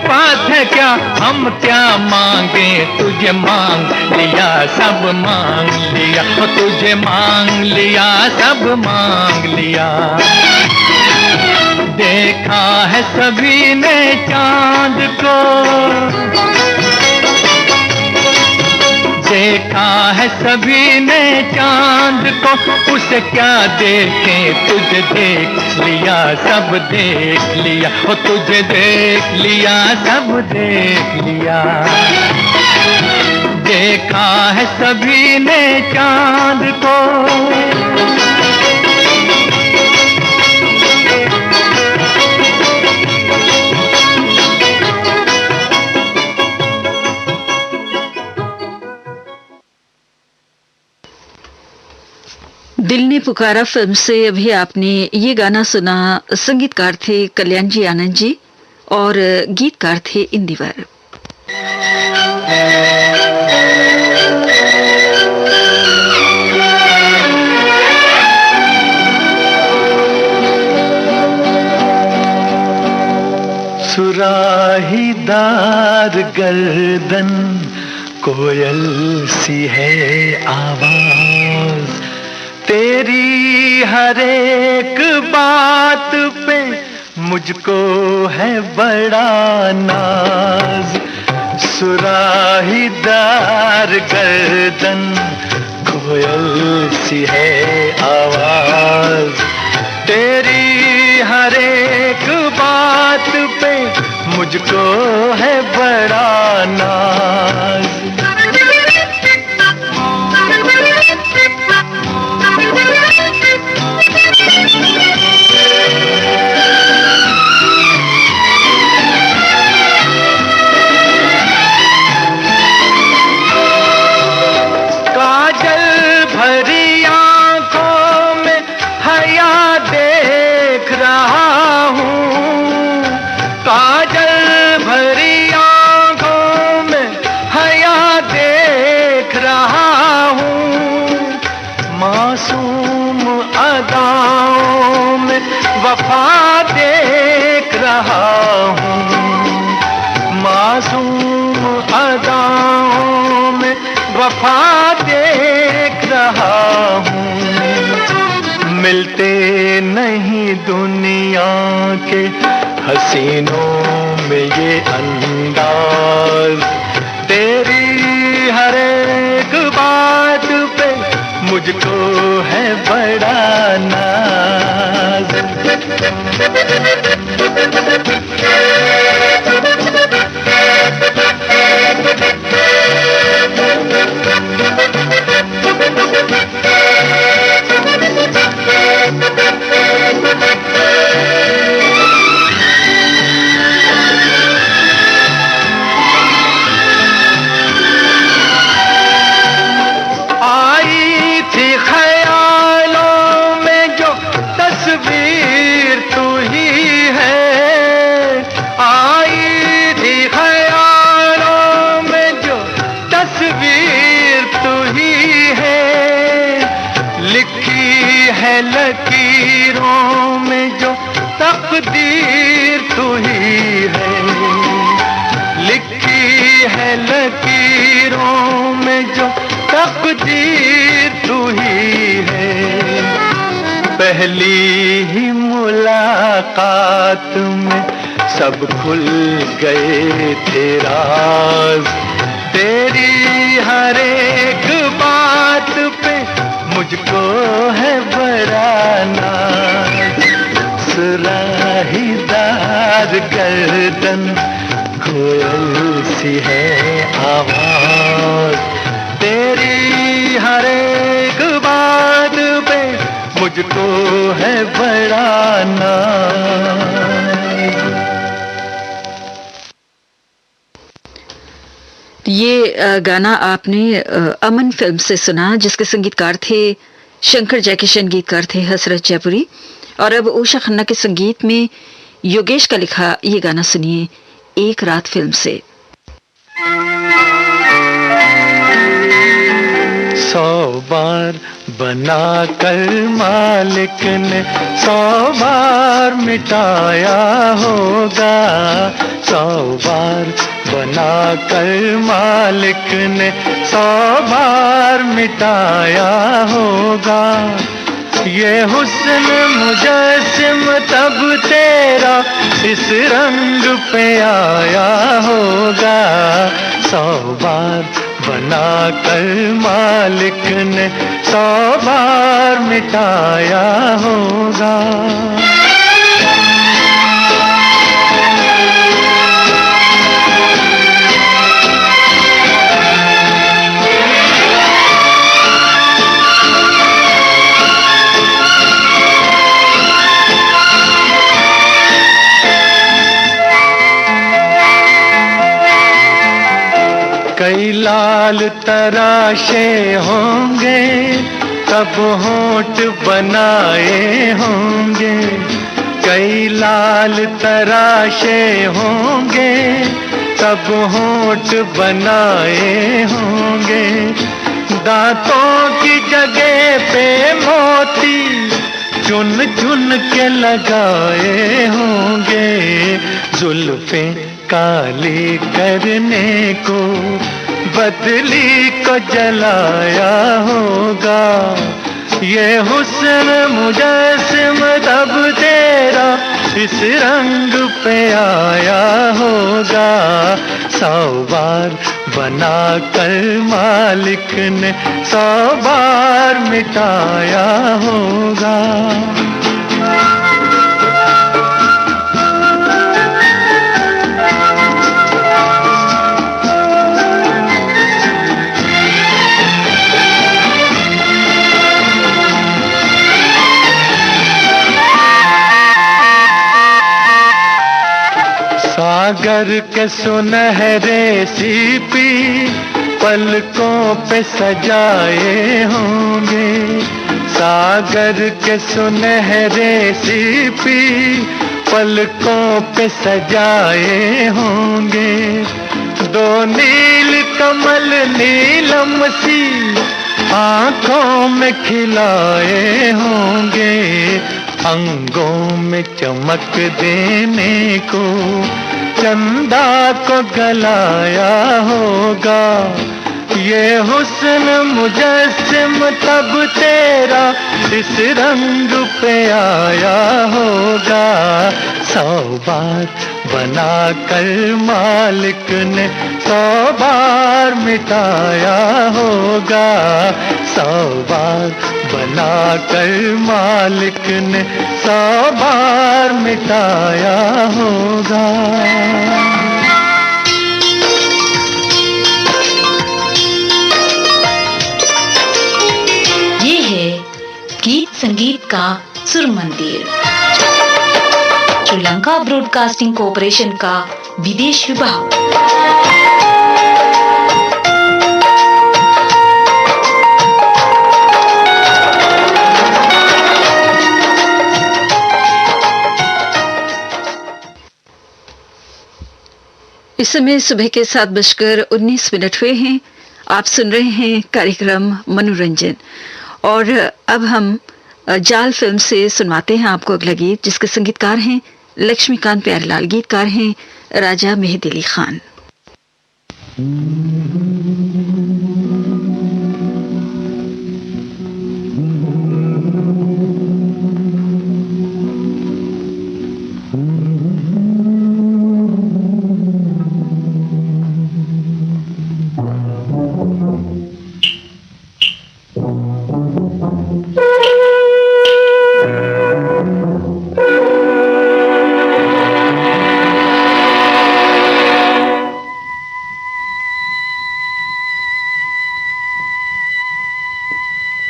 पास है क्या, हम क्या मांगे तुझे मांग लिया सब मांग लिया, तुझे मांग लिया सब मांग लिया। देखा है सभी ने चांद को, देखा देखा है सभी ने चांद को, उसे क्या देखें, तुझे देख लिया सब देख लिया, ओ तुझे देख लिया सब देख लिया। देखा है सभी ने चांद को। दिल ने पुकारा फिल्म से अभी आपने ये गाना सुना। संगीतकार थे कल्याण जी आनंद जी और गीतकार थे इंदिवर। सुराहीदार गर्दन कोयल सी है आवाज, तेरी हर एक बात पे मुझको है बड़ा नाज। सुराहीदार गर्दन कोयल सी है आवाज, तेरी हर एक बात पे मुझको है बड़ा नाज। वफा देख रहा हूँ, मासूम अदाओं में वफा देख रहा हूँ। मिलते नहीं दुनिया के हसीनों में ये अंदाज, तेरी हर एक बात पे मुझको है बड़ा नाज। लकीरों में जो तकदीर तू ही है, लिखी है लकीरों में जो तकदीर तू ही है। पहली ही मुलाकात में सब खुल गए थे राज, तेरी हर एक बात पे मुझको है बड़ा नाज। सुराहीदार गर्दन कोयल सी है आवाज, तेरी हर एक बात पे मुझको है बड़ा नाज। ये गाना आपने अमन फिल्म से सुना, जिसके संगीतकार थे शंकर जयकिशन, गीतकार थे हसरत जयपुरी। और अब उषा खन्ना के संगीत में योगेश का लिखा ये गाना सुनिए एक रात फिल्म से। 100 बार बना कर मालिक ने 100 बार मिटाया होगा, 100 बार बना कर मालिक ने 100 बार मिटाया होगा। ये हुस्न मुजस्सिम तब तेरा इस रंग पे आया होगा, 100 बार बनाकर मालिक ने 100 बार मिटाया होगा। कई लाल तराशे होंगे तब होंठ बनाए होंगे, कई लाल तराशे होंगे तब होंठ बनाए होंगे। दांतों की जगह पे मोती चुन चुन के लगाए होंगे। जुल्फें काली करने को बदली को जलाया होगा। ये हुस्न मुजस्सिम तब तेरा इस रंग पे आया होगा। 100 बार बनाकर मालिक ने 100 बार मिटाया होगा। सागर के सुनहरे सीपी पलकों पे सजाए होंगे। सागर के सुनहरे सीपी पलकों पे सजाए होंगे। 2 नील कमल नीलम सी आंखों में खिलाए होंगे। अंगों में चमक देने को चंदा को गलाया होगा। ये हुस्न मुजस्सिम तब तेरा इस रंग पे आया होगा। 100 बार बनाकर मालिक ने 100 बार मिटाया होगा। 100 बार बनाकर मालिक ने 100 बार मिटाया होगा। ये है गीत संगीत का सुर मंदिर, श्रीलंका ब्रॉडकास्टिंग कॉरपोरेशन का विदेश विभाग। इस समय सुबह के 7:19 हुए हैं। आप सुन रहे हैं कार्यक्रम मनोरंजन, और अब हम जाल फिल्म से सुनवाते हैं आपको अगला गीत, जिसके संगीतकार हैं लक्ष्मीकांत प्यारेलाल, गीतकार हैं राजा मेहदी अली खान।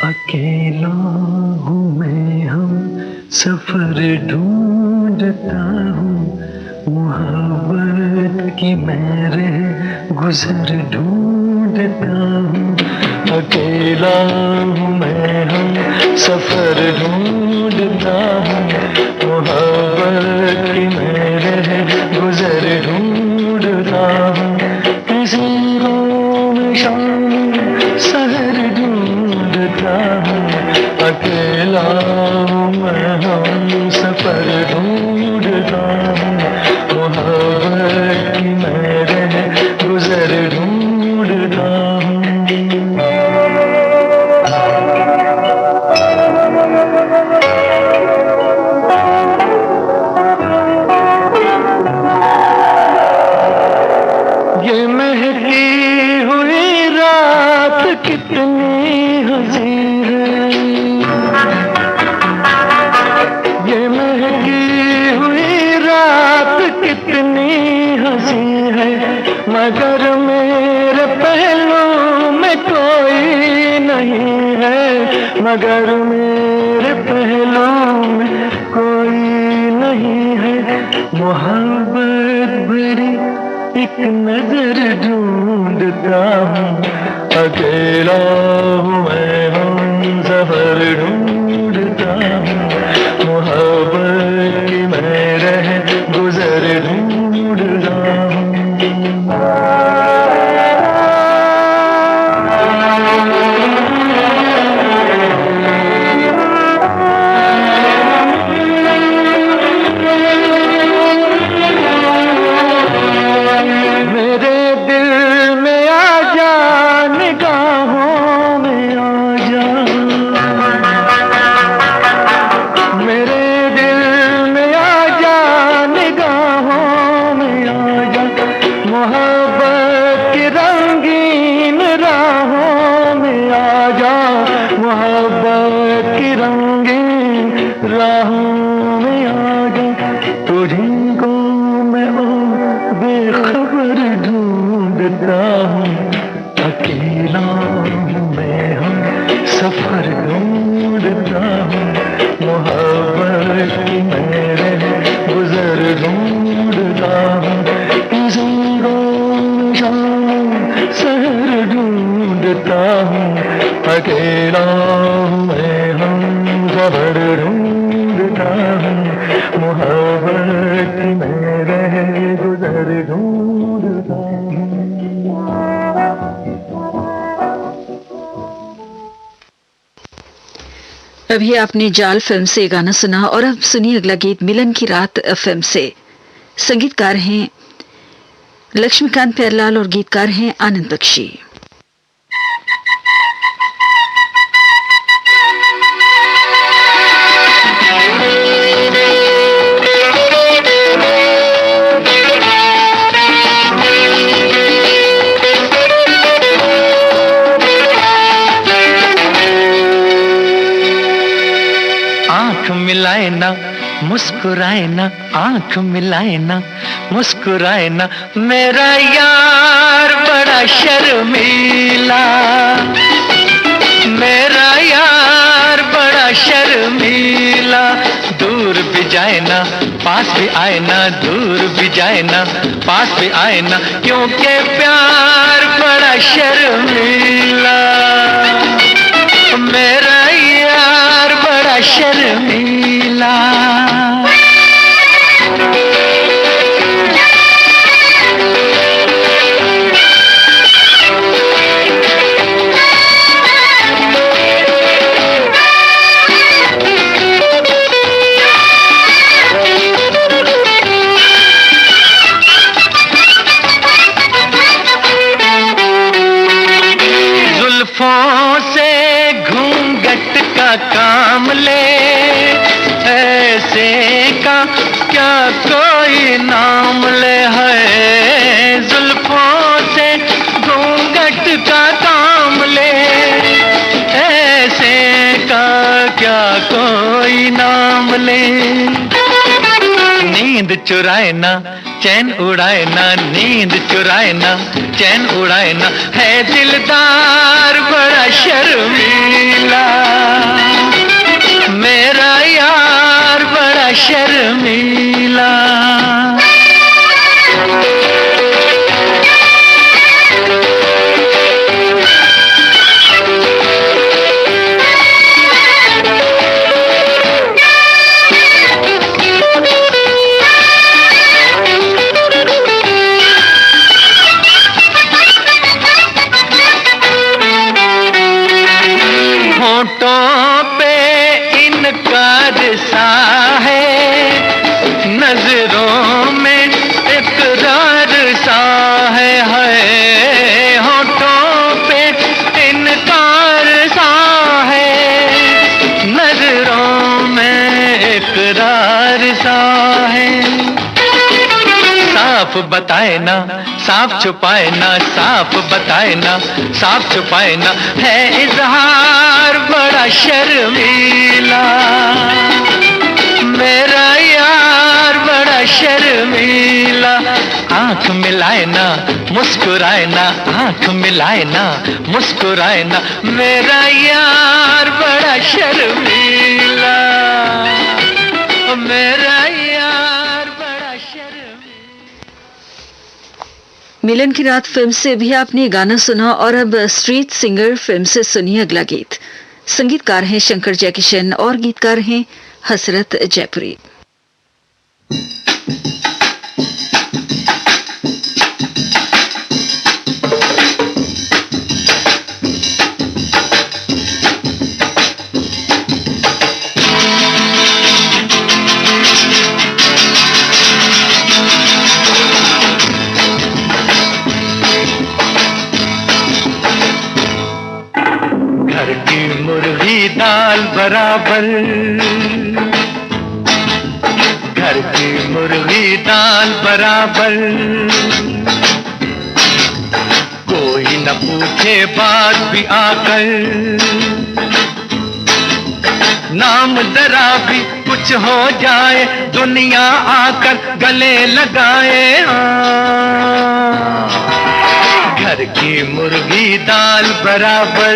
अकेला हूँ मैं, हम सफर ढूंढता हूँ, मोहब्बत की मेरे गुजर ढूंढता हूँ। अकेला हूँ मैं, हम सफर ढूंढता हूँ, मोहब्बत की मेरे गुजर ढूंढता हूँ। किसी में शाम सहर ढूंढता हूँ, अकेला हूँ मैं, हम सफर ढूंढता हूँ, मोहब्बत की मेरे गुजर ढूंढता हूँ। ये महकी हुई रात कितनी हंसी है, ये महकी हुई रात कितनी हंसी है, मगर मेरे पहलू में कोई नहीं है, मगर मेरे पहलू में कोई नहीं है। मोहब्बत भरी एक नजर ढूंढता हूँ, अकेला हूँ मैं, हम सफर ढूंढता हूँ, मोहब्बत की मैं रह गुजर ढूंढता हूँ। अकेला मैं हम खबर ढूंढता हूँ, मोहब्बत में रह गुजर ढूंढता हूँ। अभी आपने जाल फिल्म से गाना सुना और अब सुनिए अगला गीत मिलन की रात फिल्म से। संगीतकार हैं लक्ष्मीकांत प्यारेलाल और गीतकार हैं आनंद बख्शी। मिलाए ना मुस्कुराए ना, आंख मिलाए ना मुस्कुराए ना, मेरा यार बड़ा शर्मीला, मेरा यार बड़ा शर्मीला, दूर भी जाए ना पास भी आए ना, दूर भी जाए ना पास भी आए ना, क्योंकि प्यार बड़ा शर्मीला, मेरा यार बड़ा शर्मीला। जुल्फों से घूंघट का काम ले, ऐसे का क्या कोई नाम ले, है जुल्फों से घूंघट का काम ले, ऐसे का क्या कोई नाम ले, नींद चुराए ना चैन उड़ाए ना, नींद चुराए ना चैन उड़ाए ना, है दिलदार बड़ा शर्मीला, मेरा यार बड़ा शर्मीला। होठों पे इनका रिसा है, नजरों साफ बताए ना, साफ छुपाए ना, साफ बताए ना, साफ छुपाए ना, है इजहार बड़ा शर्मीला, मेरा यार बड़ा शर्मीला। आंख मिलाए ना, मुस्कुराए ना, आंख मिलाए ना, मुस्कुराए ना, मेरा यार बड़ा शर्मीला, मेरा यार बड़ा शर्मीला। मिलन की रात फिल्म से भी आपने गाना सुना और अब स्ट्रीट सिंगर फिल्म से सुनिए अगला गीत। संगीतकार हैं शंकर जयकिशन और गीतकार हैं हसरत जयपुरी। घर की मुर्गी दाल बराबर, घर की मुर्गी दाल बराबर, कोई न पूछे बात भी आकर, नाम जरा भी कुछ हो जाए दुनिया आकर गले लगाए। घर की मुर्गी दाल बराबर।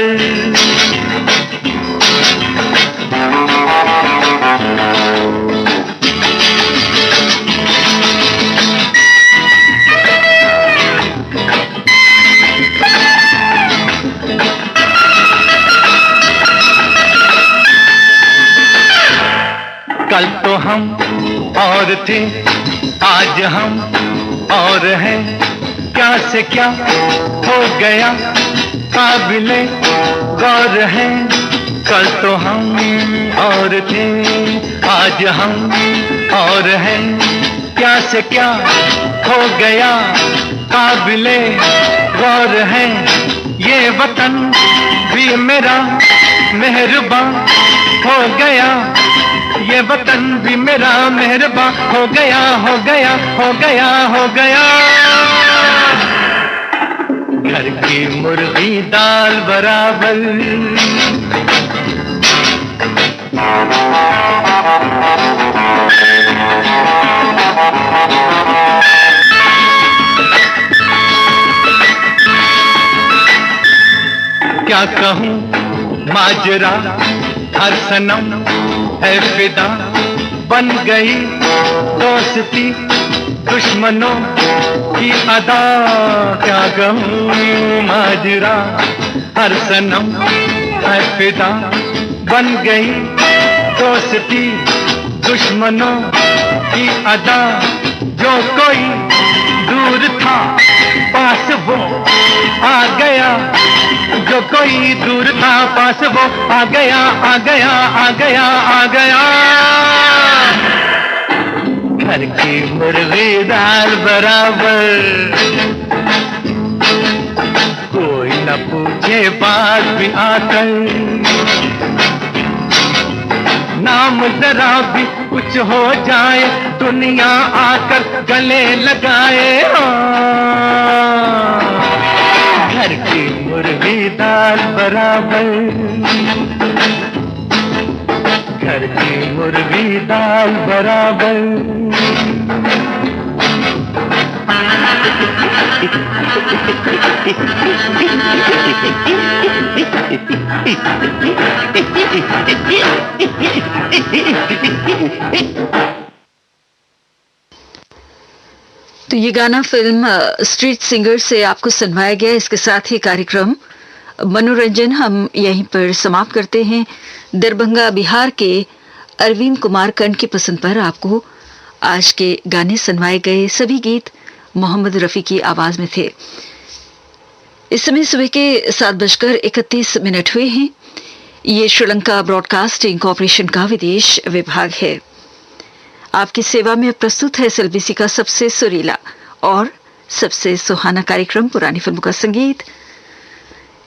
कल तो हम और थे, आज हम और हैं, क्या से क्या हो गया काबिले गौर है। कल तो हम और थे, आज हम और हैं, क्या से क्या हो गया काबिले गौर है। ये वतन भी मेरा मेहरबान हो गया, ये वतन भी मेरा मेहरबान हो गया, हो गया, हो गया, हो गया। घर की मुर्गी दाल बराबर। क्या कहूँ माजरा, हर सनम है फिदा, बन गई दोस्ती दुश्मनों की अदा। क्या कहूँ माजरा, हर सनम है फिदा, बन गई दोस्ती दुश्मनों की अदा। जो कोई दूर था पास वो आ गया, जो कोई दूर था पास वो आ गया, आ गया, आ गया, आ गया। घर की मुर्गी दाल बराबर। कोई न पूछे बात भी आकर, नाम जरा भी कुछ हो जाए दुनिया आकर गले लगाए। घर की मुर्गी दाल बराबर। घर की मुर्गी दाल बराबर। तो ये गाना फिल्म स्ट्रीट सिंगर से आपको सुनवाया गया। इसके साथ ही कार्यक्रम मनोरंजन हम यहीं पर समाप्त करते हैं। दरभंगा बिहार के अरविंद कुमार कंठ की पसंद पर आपको आज के गाने सुनवाए गए। सभी गीत मोहम्मद रफी की आवाज में थे। इस समय सुबह के 7:31 हुए हैं। ये श्रीलंका ब्रॉडकास्टिंग कॉरपोरेशन का विदेश विभाग है। आपकी सेवा में प्रस्तुत है एसएलबीसी का सबसे सुरीला और सबसे सुहाना कार्यक्रम पुरानी फिल्मों का संगीत।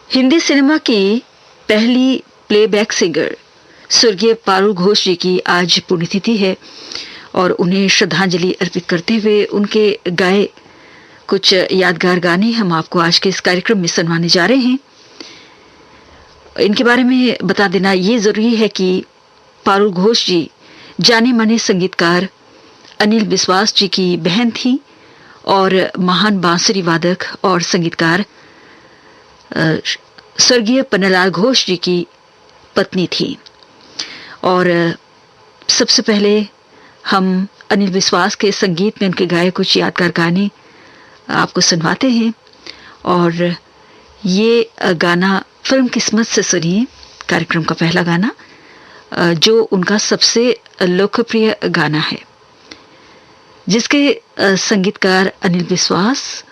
हिंदी सिनेमा की पहली प्लेबैक सिंगर स्वर्गीय पारुल घोष जी की आज पुण्यतिथि है और उन्हें श्रद्धांजलि अर्पित करते हुए उनके गाए कुछ यादगार गाने हम आपको आज के इस कार्यक्रम में सुनवाने जा रहे हैं। इनके बारे में बता देना ये जरूरी है कि पारुल घोष जी जाने माने संगीतकार अनिल विश्वास जी की बहन थी और महान बांसुरी वादक और संगीतकार स्वर्गीय पन्नालाल घोष जी की पत्नी थी। और सबसे पहले हम अनिल विश्वास के संगीत में उनके गाए कुछ यादगार गाने आपको सुनवाते हैं। और ये गाना फिल्म किस्मत से सुनिए, कार्यक्रम का पहला गाना जो उनका सबसे लोकप्रिय गाना है, जिसके संगीतकार अनिल विश्वास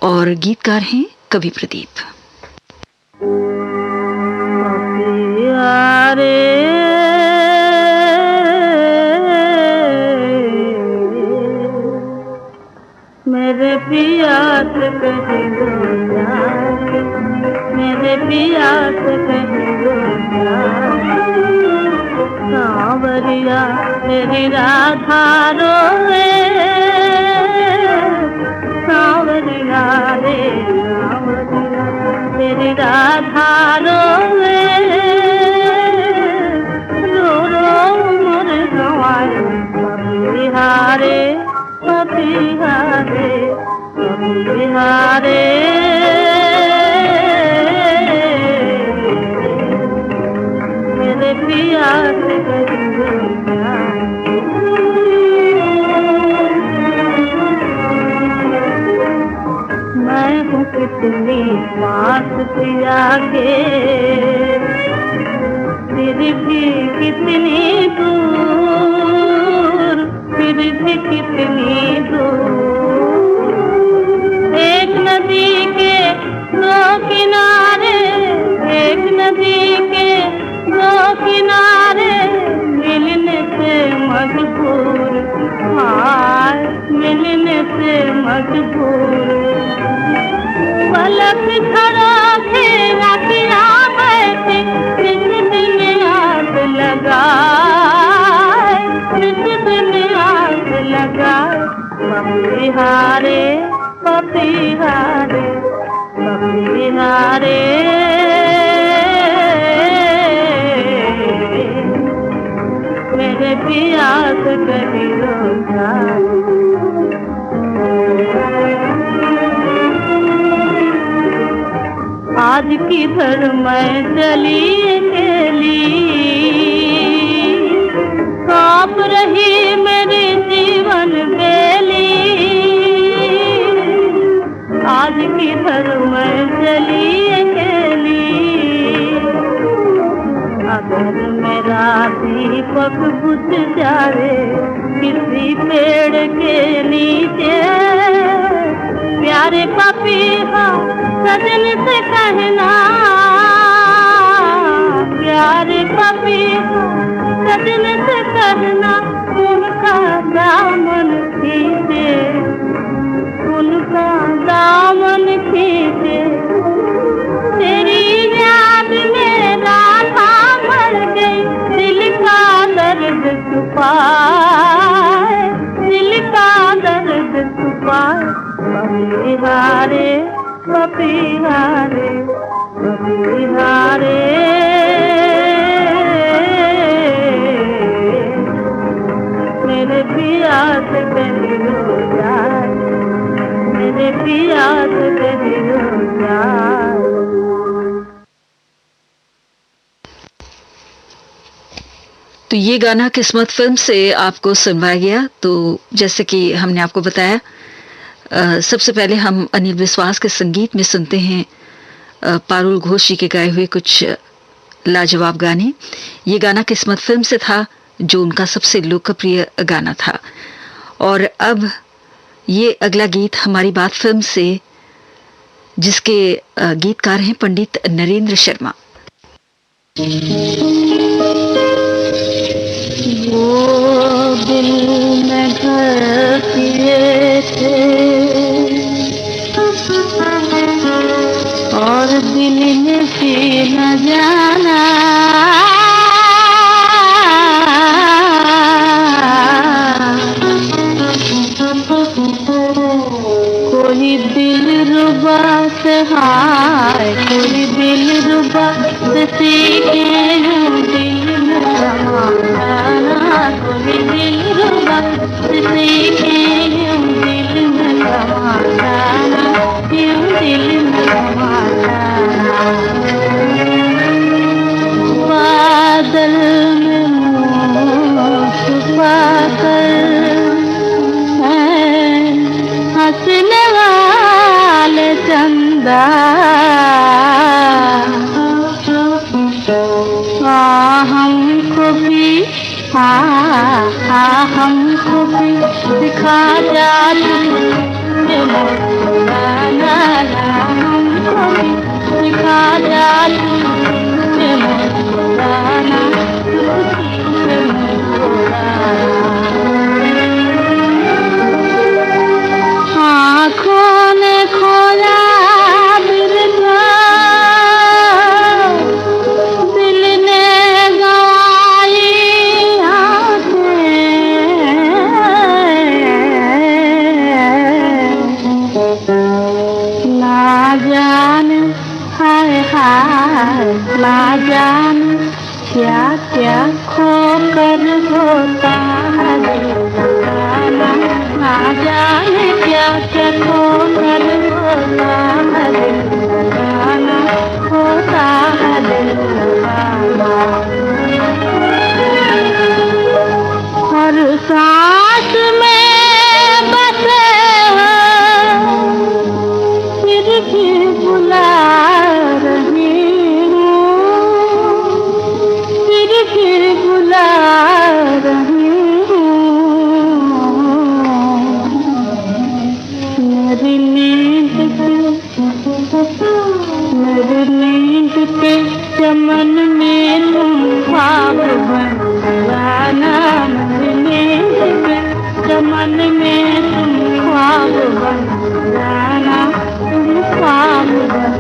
और गीतकार हैं कवि प्रदीप। मेरे पिया से कहीं दो जाके, मेरे पिया से कहीं दो जाके, सांवरिया तेरी राधा रोए, सांवरिया रे सांवरिया तेरी राधा रोए, रो रो मोर गवाए बिहारे बिहारे बिहारे, मेरे पिया से मैं हूँ कितनी पास पिया के, फिर भी कितनी दूर, फिर भी कितनी दूर, एक नदी के दो किनारे, एक नदी के दो किनारे, मिलने से मजबूर, हाय मिलने से मजबूर, पलक झरोखे रखिया बैठे, किस दिन आग लगाए, किस दिन आग लगाए, पपिहारे पपिहारे पपिहारे, मेरे पिया से कहीं रो जाए। आज किधर मैं चली अकेली, कांप रही मेरी जीवन बेली, आज किधर मैं चली अकेली, अगर मेरा दीपक बुझ जाए किसी पेड़ के नीचे, प्यारे पपीहा सजन से कहना, प्यारे पपीहा सजन से कहना, उनका दामन खींचे, उनका दामन खींचे, तेरी याद में राधा मर गई, दिल का दर्द छुपाए, दिल का दर्द छुपाए, पपिहारे पपिहारे पपिहारे, मेरे पिया से कहीं हो जाए, मेरे पिया से कहीं हो जाए। तो ये गाना किस्मत फिल्म से आपको सुनवाया गया। तो जैसे कि हमने आपको बताया, सबसे पहले हम अनिल विश्वास के संगीत में सुनते हैं पारुल घोष जी के गाए हुए कुछ लाजवाब गाने। ये गाना किस्मत फिल्म से था, जो उनका सबसे लोकप्रिय गाना था। और अब ये अगला गीत हमारी बात फिल्म से, जिसके गीतकार हैं पंडित नरेंद्र शर्मा। वो दिल में घर किए थे और दिल ने फिर न जाना, कोई हाय कोई दिल रुबा सीखे दिल में समाना कोई दिल रुबा सीखे दिल में समाना यूं दिल में समाना बादल में छुपा कर हंसने वाले चंदा हमको भी हमको भी दिखा जा हमको भी दिखा जा आँखों ने खोला दिल ने गवाई ना जाने हाय हाय ना जाने क्या क्या खो कर होता है ना जाने क्या क्या खो कर होता है होता है हर सांस में बसे फिर भी बुला रही फिर बुला रही मेरी नींद के चमन में तुम ख्वाब बन जाना मेरी नींद के चमन में तुम ख्वाब बन जाना तुम ख्वाब बन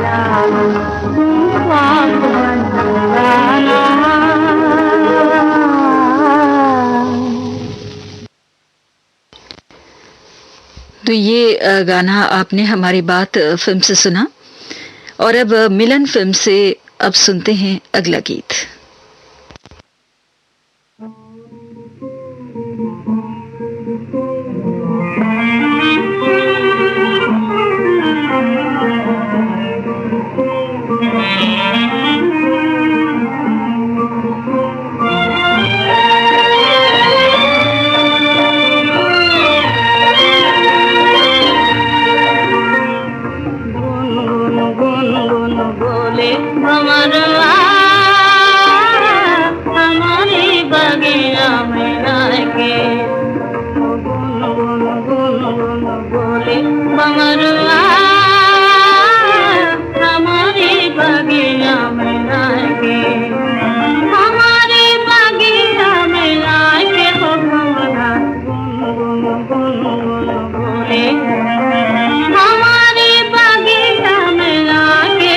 जाना तुम ख्वाब बन जाना। तो ये गाना आपने हमारी बात फिल्म से सुना और अब मिलन फिल्म से अब सुनते हैं अगला गीत। हमारी बगिया में आके बोले बमरुआ हमारी बगिया में आके हमारी बगिया में आके हो भंवरा बोले हमारी बगिया में आके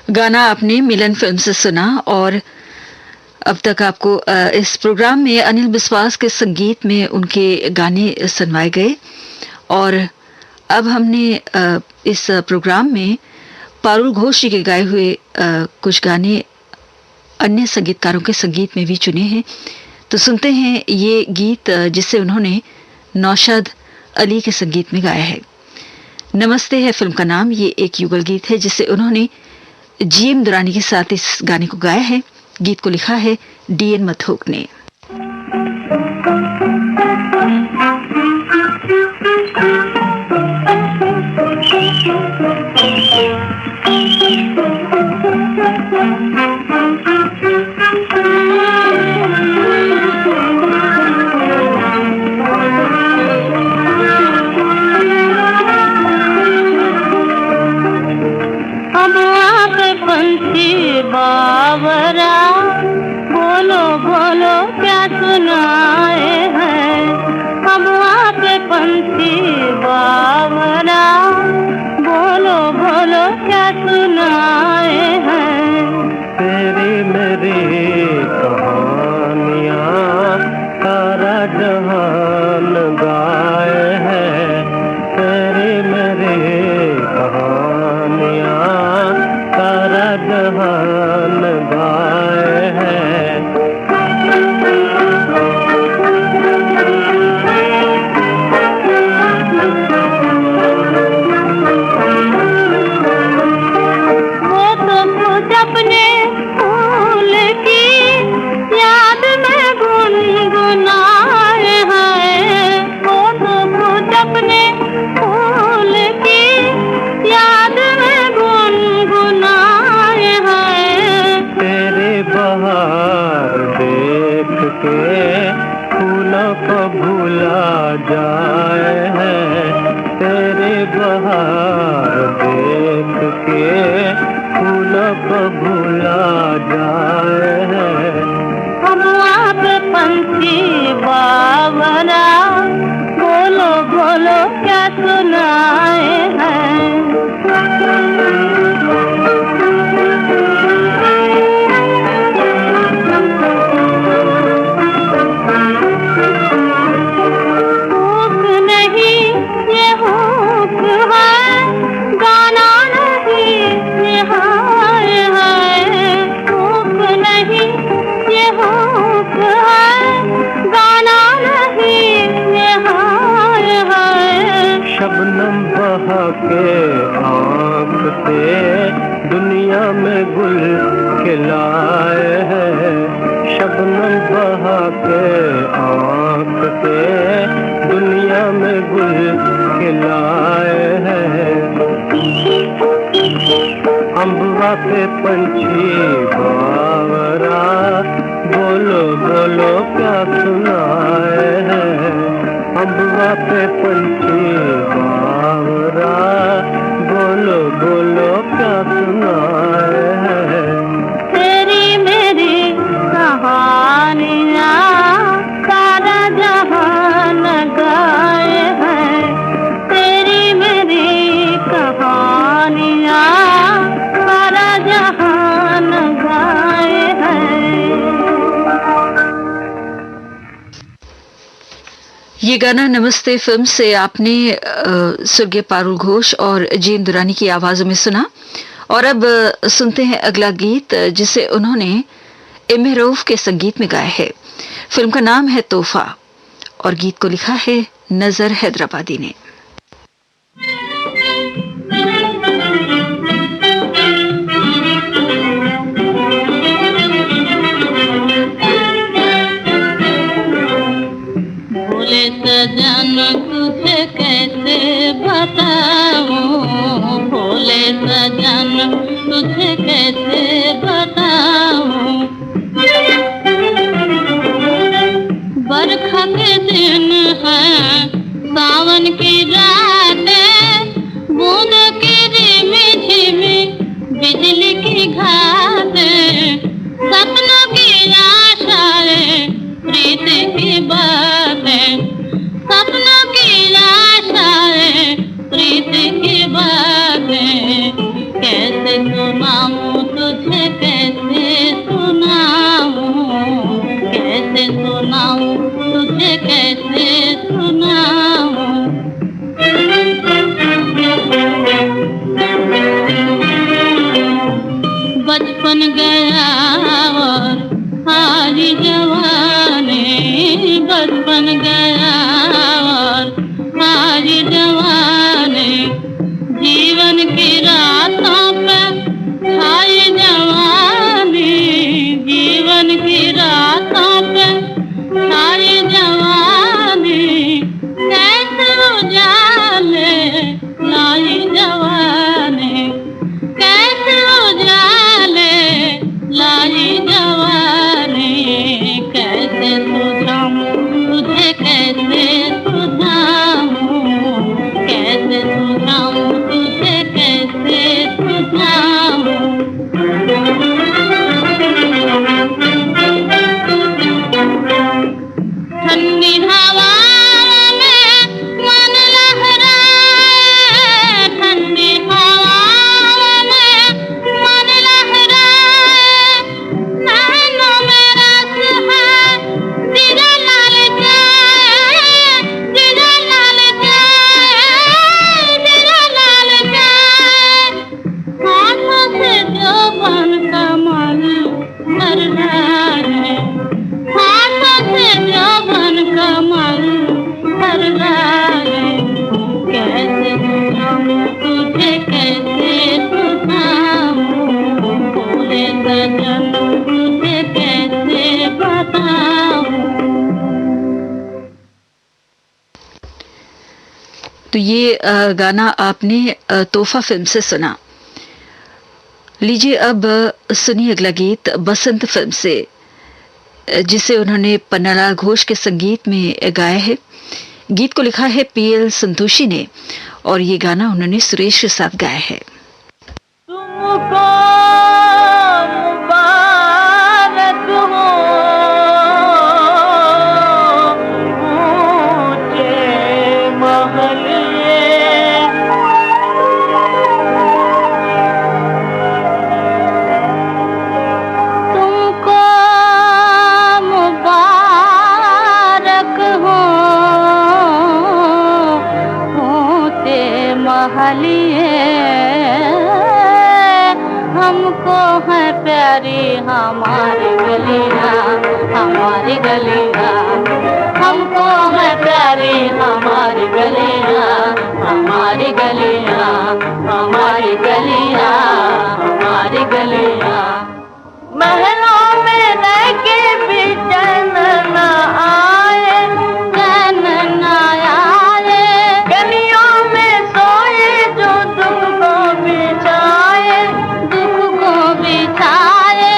गाना आपने मिलन फिल्म से सुना और अब तक आपको इस प्रोग्राम में अनिल बिस्वास के संगीत में उनके गाने सुनवाए गए और अब हमने इस प्रोग्राम में पारुल घोष जी के गाए हुए कुछ गाने अन्य संगीतकारों के संगीत में भी चुने हैं। तो सुनते हैं ये गीत जिसे उन्होंने नौशाद अली के संगीत में गाया है। नमस्ते है फिल्म का नाम। ये एक युगल गीत है जिसे उन्होंने जीएम दुरानी के साथ इस गाने को गाया है। गीत को लिखा है डीएन मथोक ने। बावरा बोलो बोलो क्या सुनाए हैं, अब आप पंछी बावरा बोलो बोलो क्या सुनाए हैं। तेरी मेरी कहानियाँ सारा जहान गाए हैं, तेरी मेरी कहानियाँ सारा जहान गाए हैं। वो तो खुद अपने फूल की याद में गुनगुनाए हैं, वो तो खुद अपने फूल की याद में गुनगुनाए हैं। तेरे बहार देख के फूलों को भूला जाए हैं, तेरे बहार देख के फूलों को भूला जाए हैं। हम आप पंछी बावरा बोलो बोलो क्या सुनाए हैं। शबनम बहा के आँख से दुनिया में गुल खिलाए हैं, शबनम बहा के आँख से दुनिया में गुल खिलाए हैं। अम्बवा पे पंछी बावरा बोलो बोलो क्या सुनाए हैं, अम्बवा पे पंछी बावरा बोलो बोलो क्या सुनाए हैं। तेरी मेरी कहानियाँ सारा जहान गाए हैं, तेरी मेरी कहानियाँ सारा जहान गाए हैं। ये गाना नमस्ते फिल्म से आपने स्वर्गीय पारुल घोष और जीएम दुरानी की आवाजों में सुना और अब सुनते हैं अगला गीत जिसे उन्होंने एम ए रऊफ के संगीत में गाया है। फिल्म का नाम है तोहफा और गीत को लिखा है नजर हैदराबादी ने। सजन तुझे कैसे बताऊं, भोले सजन तुझे कैसे बताऊं। बरखा के दिन है सावन की रातें, बूंद की रिमी झिमी बिजली की घाटें, सपनों की आशाएं प्रीत की बातें, सपनों की आशाएं प्रीत की बातें, कैसे सुनाऊं बचपन गया और आज जवानी, बचपन गया और आज जवानी, जीवन की रातों पे छाई जवानी, जीवन की रातों पे छाई जवानी, कैसे उजाले लाई जवानी, कैसे उजाले लाई जवानी, कैसे सुझाऊं तुझे, कैसे सुझाऊं, कैसे सुझाऊं तुझे, कैसे सुझाऊं। ठंडी हवा में मन लहराए, ठंडी हवा में मन लहराए, नैनों में रस है जिया लाल जाए, जिया लाल जाए, जिया लाल जाए, हाथों से जो बन कमल कर रहे, हाथों से जो बन कमल कर रहे, कैसे सुनाऊं तुझे, कैसे सुनाऊं, पूरे सजन तुझे कैसे बताऊं। तो ये गाना आपने तोहफा फिल्म से सुना। लीजिए अब सुनिए अगला गीत बसंत फिल्म से, जिसे उन्होंने पन्नालाल घोष के संगीत में गाया है। गीत को लिखा है पीएल संतोषी ने और ये गाना उन्होंने सुरेश के साथ गाया है। तुमको मुबारक हो ऊंचे महलिए, तुमको मुबारक हो ऊंचे महलिए, हमको है प्यारी हमारी गलियां, हमारी गलियां, हमको है प्यारी हमारी गलियां, हमारी गलियां, हमारी गलियां, हमारी गलियां। महलों में रह के भी चैन न आए, चैन न आए, गलियों में सोए जो दुख को बिछाए, दुख को बिछाए,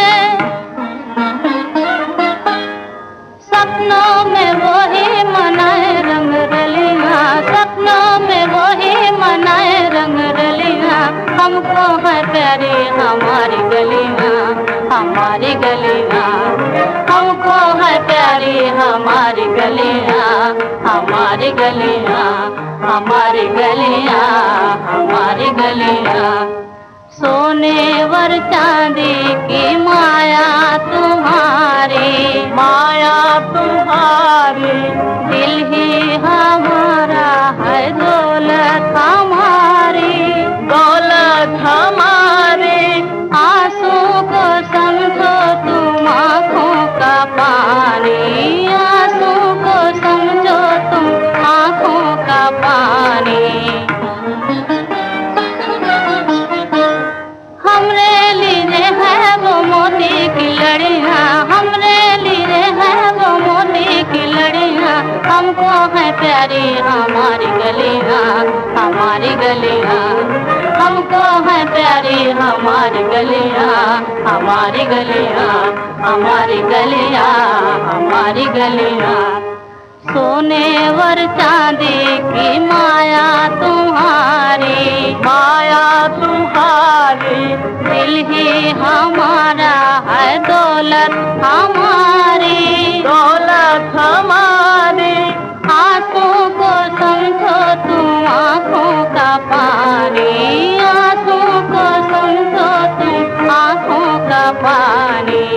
सपनों में वही मनाए रंग रलियां, सपनों में वही मनाए रंग रलियां, हमको है प्यारी हमारी गलियां, हमारी गलियां, हमको है प्यारी हमारी गलियां, हमारी गलियां, हमारी गलियां, हमारी गलियां। सोने वर चांदी की माया तुम्हारी, माया तुम्हारी, दिल ही हमारा है दौलत हमारी, दौलत हमारी, आंसू को समझो तुम आँखों का पानी, आंसू को समझो तुम आँखों का पानी। हमरे लिए है वो मोती की लड़ियाँ, हमरे लिए है वो मोती की लड़ियाँ, हमको है प्यारी हमारी गलियाँ, हमारी गलियाँ, हमको है प्यारी हमारी गलियाँ, हमारी गलियाँ, हमारी गलियाँ, हमारी गलियाँ। सोने वर चांदी की माया तुम्हारी, माया तुम्हारी, दिल ही हमारा है दौलत हमारी, दौलत हमारी, आंसू को समझो तुम आँखों का पानी, आंसू को समझो तुम आँखों का पानी।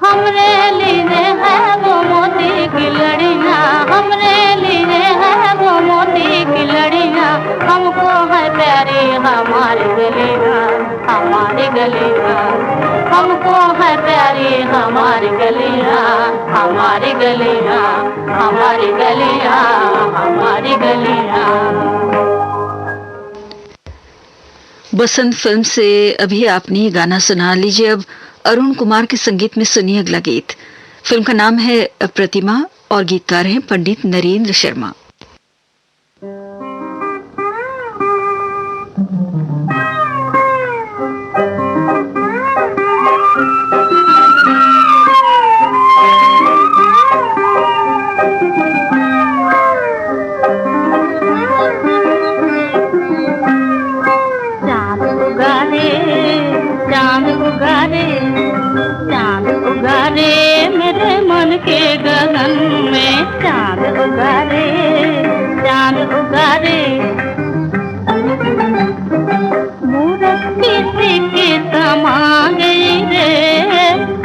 हमरे लिए है वो मोती की लड़ियाँ, हमरे लिए है वो मोती की लड़ियाँ, हमको है प्यारी हमारी गलियां, हमारी गलियां, हमको है प्यारी हमारी गलियां, हमारी गलियां, हमारी गलियां, हमारी गलियां। बसंत फिल्म से अभी आपने गाना सुना। लीजिए अब अरुण कुमार के संगीत में सुनिए अगला गीत। फिल्म का नाम है प्रतिमा और गीतकार हैं पंडित नरेंद्र शर्मा। चांद उगारे मेरे मन के गगन में, चांद उगारे, चांद उगारे। मूरत किसी की समा गई रे,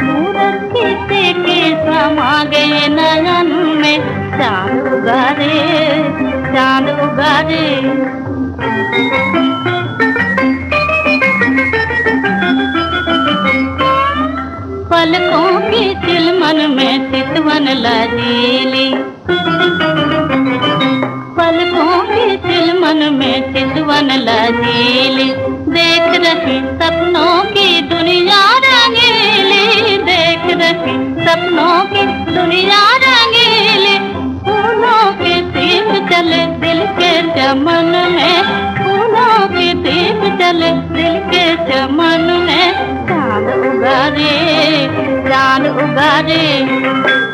मूरत किसी की समा गई नयन में, चांद उगारे, चांद उगारे। पलकों की चिलमन में चितवन लजीली, पलकों की चिलमन में चितवन लजीली। देख रही सपनों की दुनिया रंगीली, देख रही सपनों की दुनिया रंगीली। फूलों के दीप चले दिल के चमन में, फूलों के दीप चले दिल के चमन में। चांद उगारे, चांद उगारे,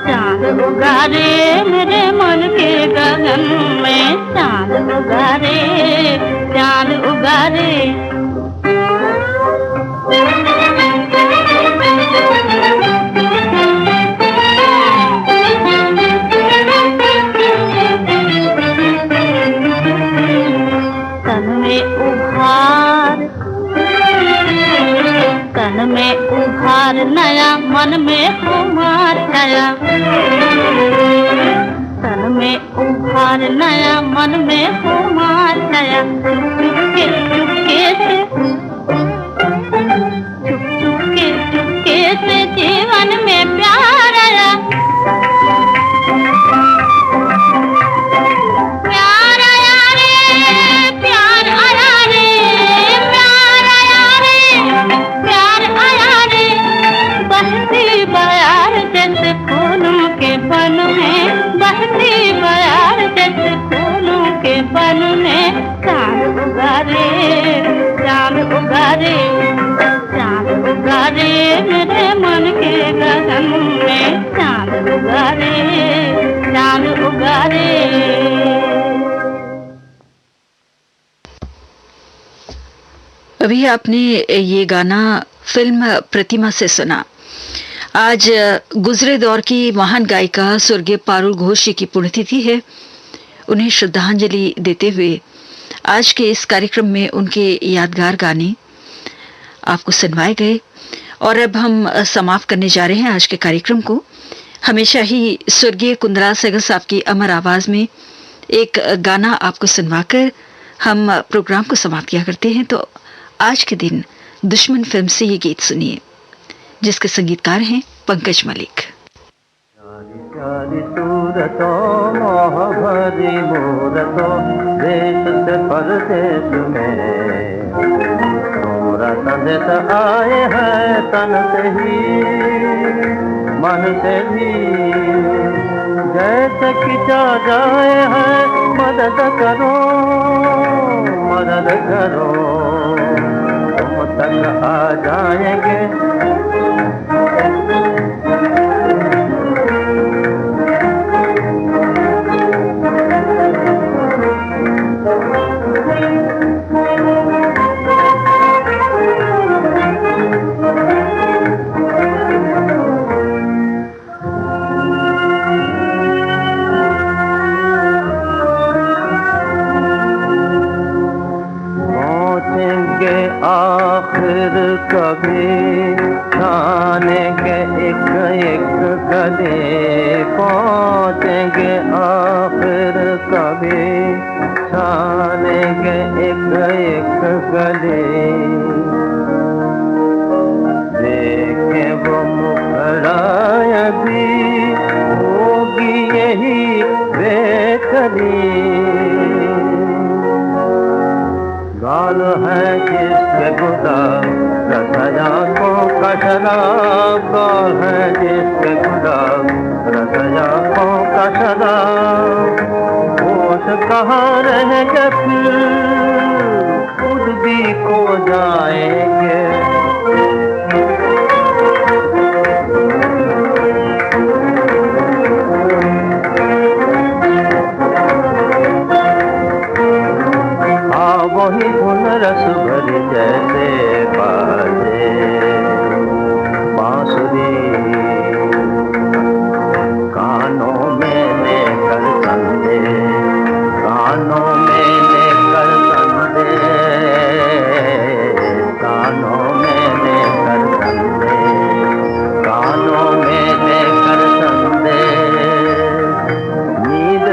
चांद उगारे मेरे मन के गगन में, चांद उगारे, चांद उगारे। तन में उभार, तन में उभार नया, मन में खुमार छाया। तन में उभार नया, मन में खुमार छाया। चुपके चुपके से, चुपके चुपके से जीवन में प्यार आया। प्यार आया रे, प्यार आया रे, प्यार आया रे, प्यार आया रे। बहती बयार जैसे फूलों के बन में, बहती बयार जैसे फूलों के बन में। चांद उगारे, चांद उगारे, चांद उगारे मेरे मन के गगन में, चांद उगारे, चांद उगारे। अभी आपने ये गाना फिल्म प्रतिमा से सुना। आज गुजरे दौर की महान गायिका स्वर्गीय पारुल घोष जी की पुण्यतिथि है। उन्हें श्रद्धांजलि देते हुए आज के इस कार्यक्रम में उनके यादगार गाने आपको सुनवाए गए और अब हम समाप्त करने जा रहे हैं आज के कार्यक्रम को। हमेशा ही स्वर्गीय कुंदराज सहगल साहब की अमर आवाज में एक गाना आपको सुनवाकर हम प्रोग्राम को समाप्त किया करते हैं। तो आज के दिन दुश्मन फिल्म से ये गीत सुनिए, जिसके संगीतकार हैं पंकज मलिक। प्यारी सूरतों मोह भरी मूरतों, देश से परदेश में तोरा संदेश आए हैं तन से ही मन से भी। जैसे कि जा जाए हैं मदद करो, मदद करो, तुम तक आ जाएंगे। आखिर कभी खानेंगे एक एक गले, पहुँचेंगे आखिर कभी पहचानेंगे एक एक गली, देखे वो मुखड़ा भी होगी यही बेकली। गाल है जिसके गुलाब रसया को कशराब, गाल है जिसके गुलाब रसया को कशराब। होश कहाँ रहेंगे फिर खुद भी खो जाएंगे। वही धुन रस भरी जैसे बाजे बांसुरी, कानों में लेकर संदे, कानों में लेकर संदे, कानों में लेकर संदे, कानों में लेकर संदे। नींद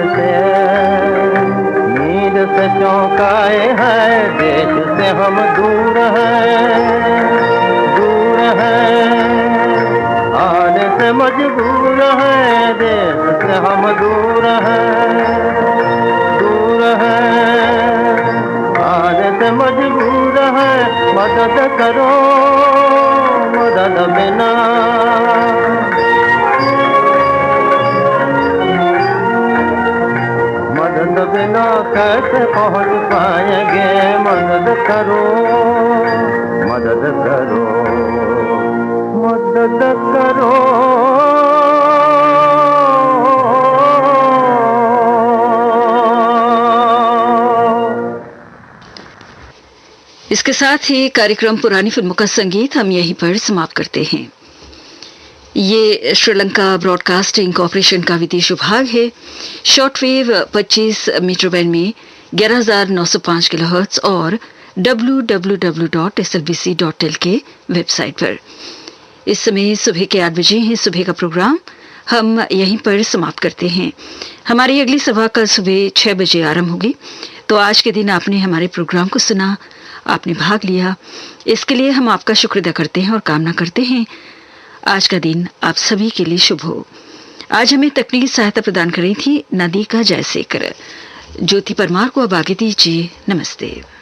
से चौंकाए हैं, देश से हम दूर हैं, दूर हैं, आने से मजबूर हैं, देश से हम दूर हैं, दूर हैं, आने से मजबूर हैं। मदद करो मदद बिना, मदद बिना कैसे पहुंच पाएंगे। मदद करो मदद करो मदद करो। इसके साथ ही कार्यक्रम पुरानी फिल्मों का संगीत हम यहीं पर समाप्त करते हैं। ये श्रीलंका ब्रॉडकास्टिंग कॉरपोरेशन का विदेश विभाग है। शॉर्टवेव 25 मीटर बैंड में 11,905 किलोहर्ट्ज और www.slbc.il के वेबसाइट पर। इस समय सुबह के 8 बजे हैं। सुबह का प्रोग्राम हम यहीं पर समाप्त करते हैं। हमारी अगली सभा कल सुबह 6 बजे आरंभ होगी। तो आज के दिन आपने हमारे प्रोग्राम को सुना, आपने भाग लिया, इसके लिए हम आपका शुक्र अदा करते हैं और कामना करते हैं आज का दिन आप सभी के लिए शुभ हो। आज हमें तकनीकी सहायता प्रदान कर रही थी नदीका जयसेकर। ज्योति परमार को अब आगे दीजिए। नमस्ते।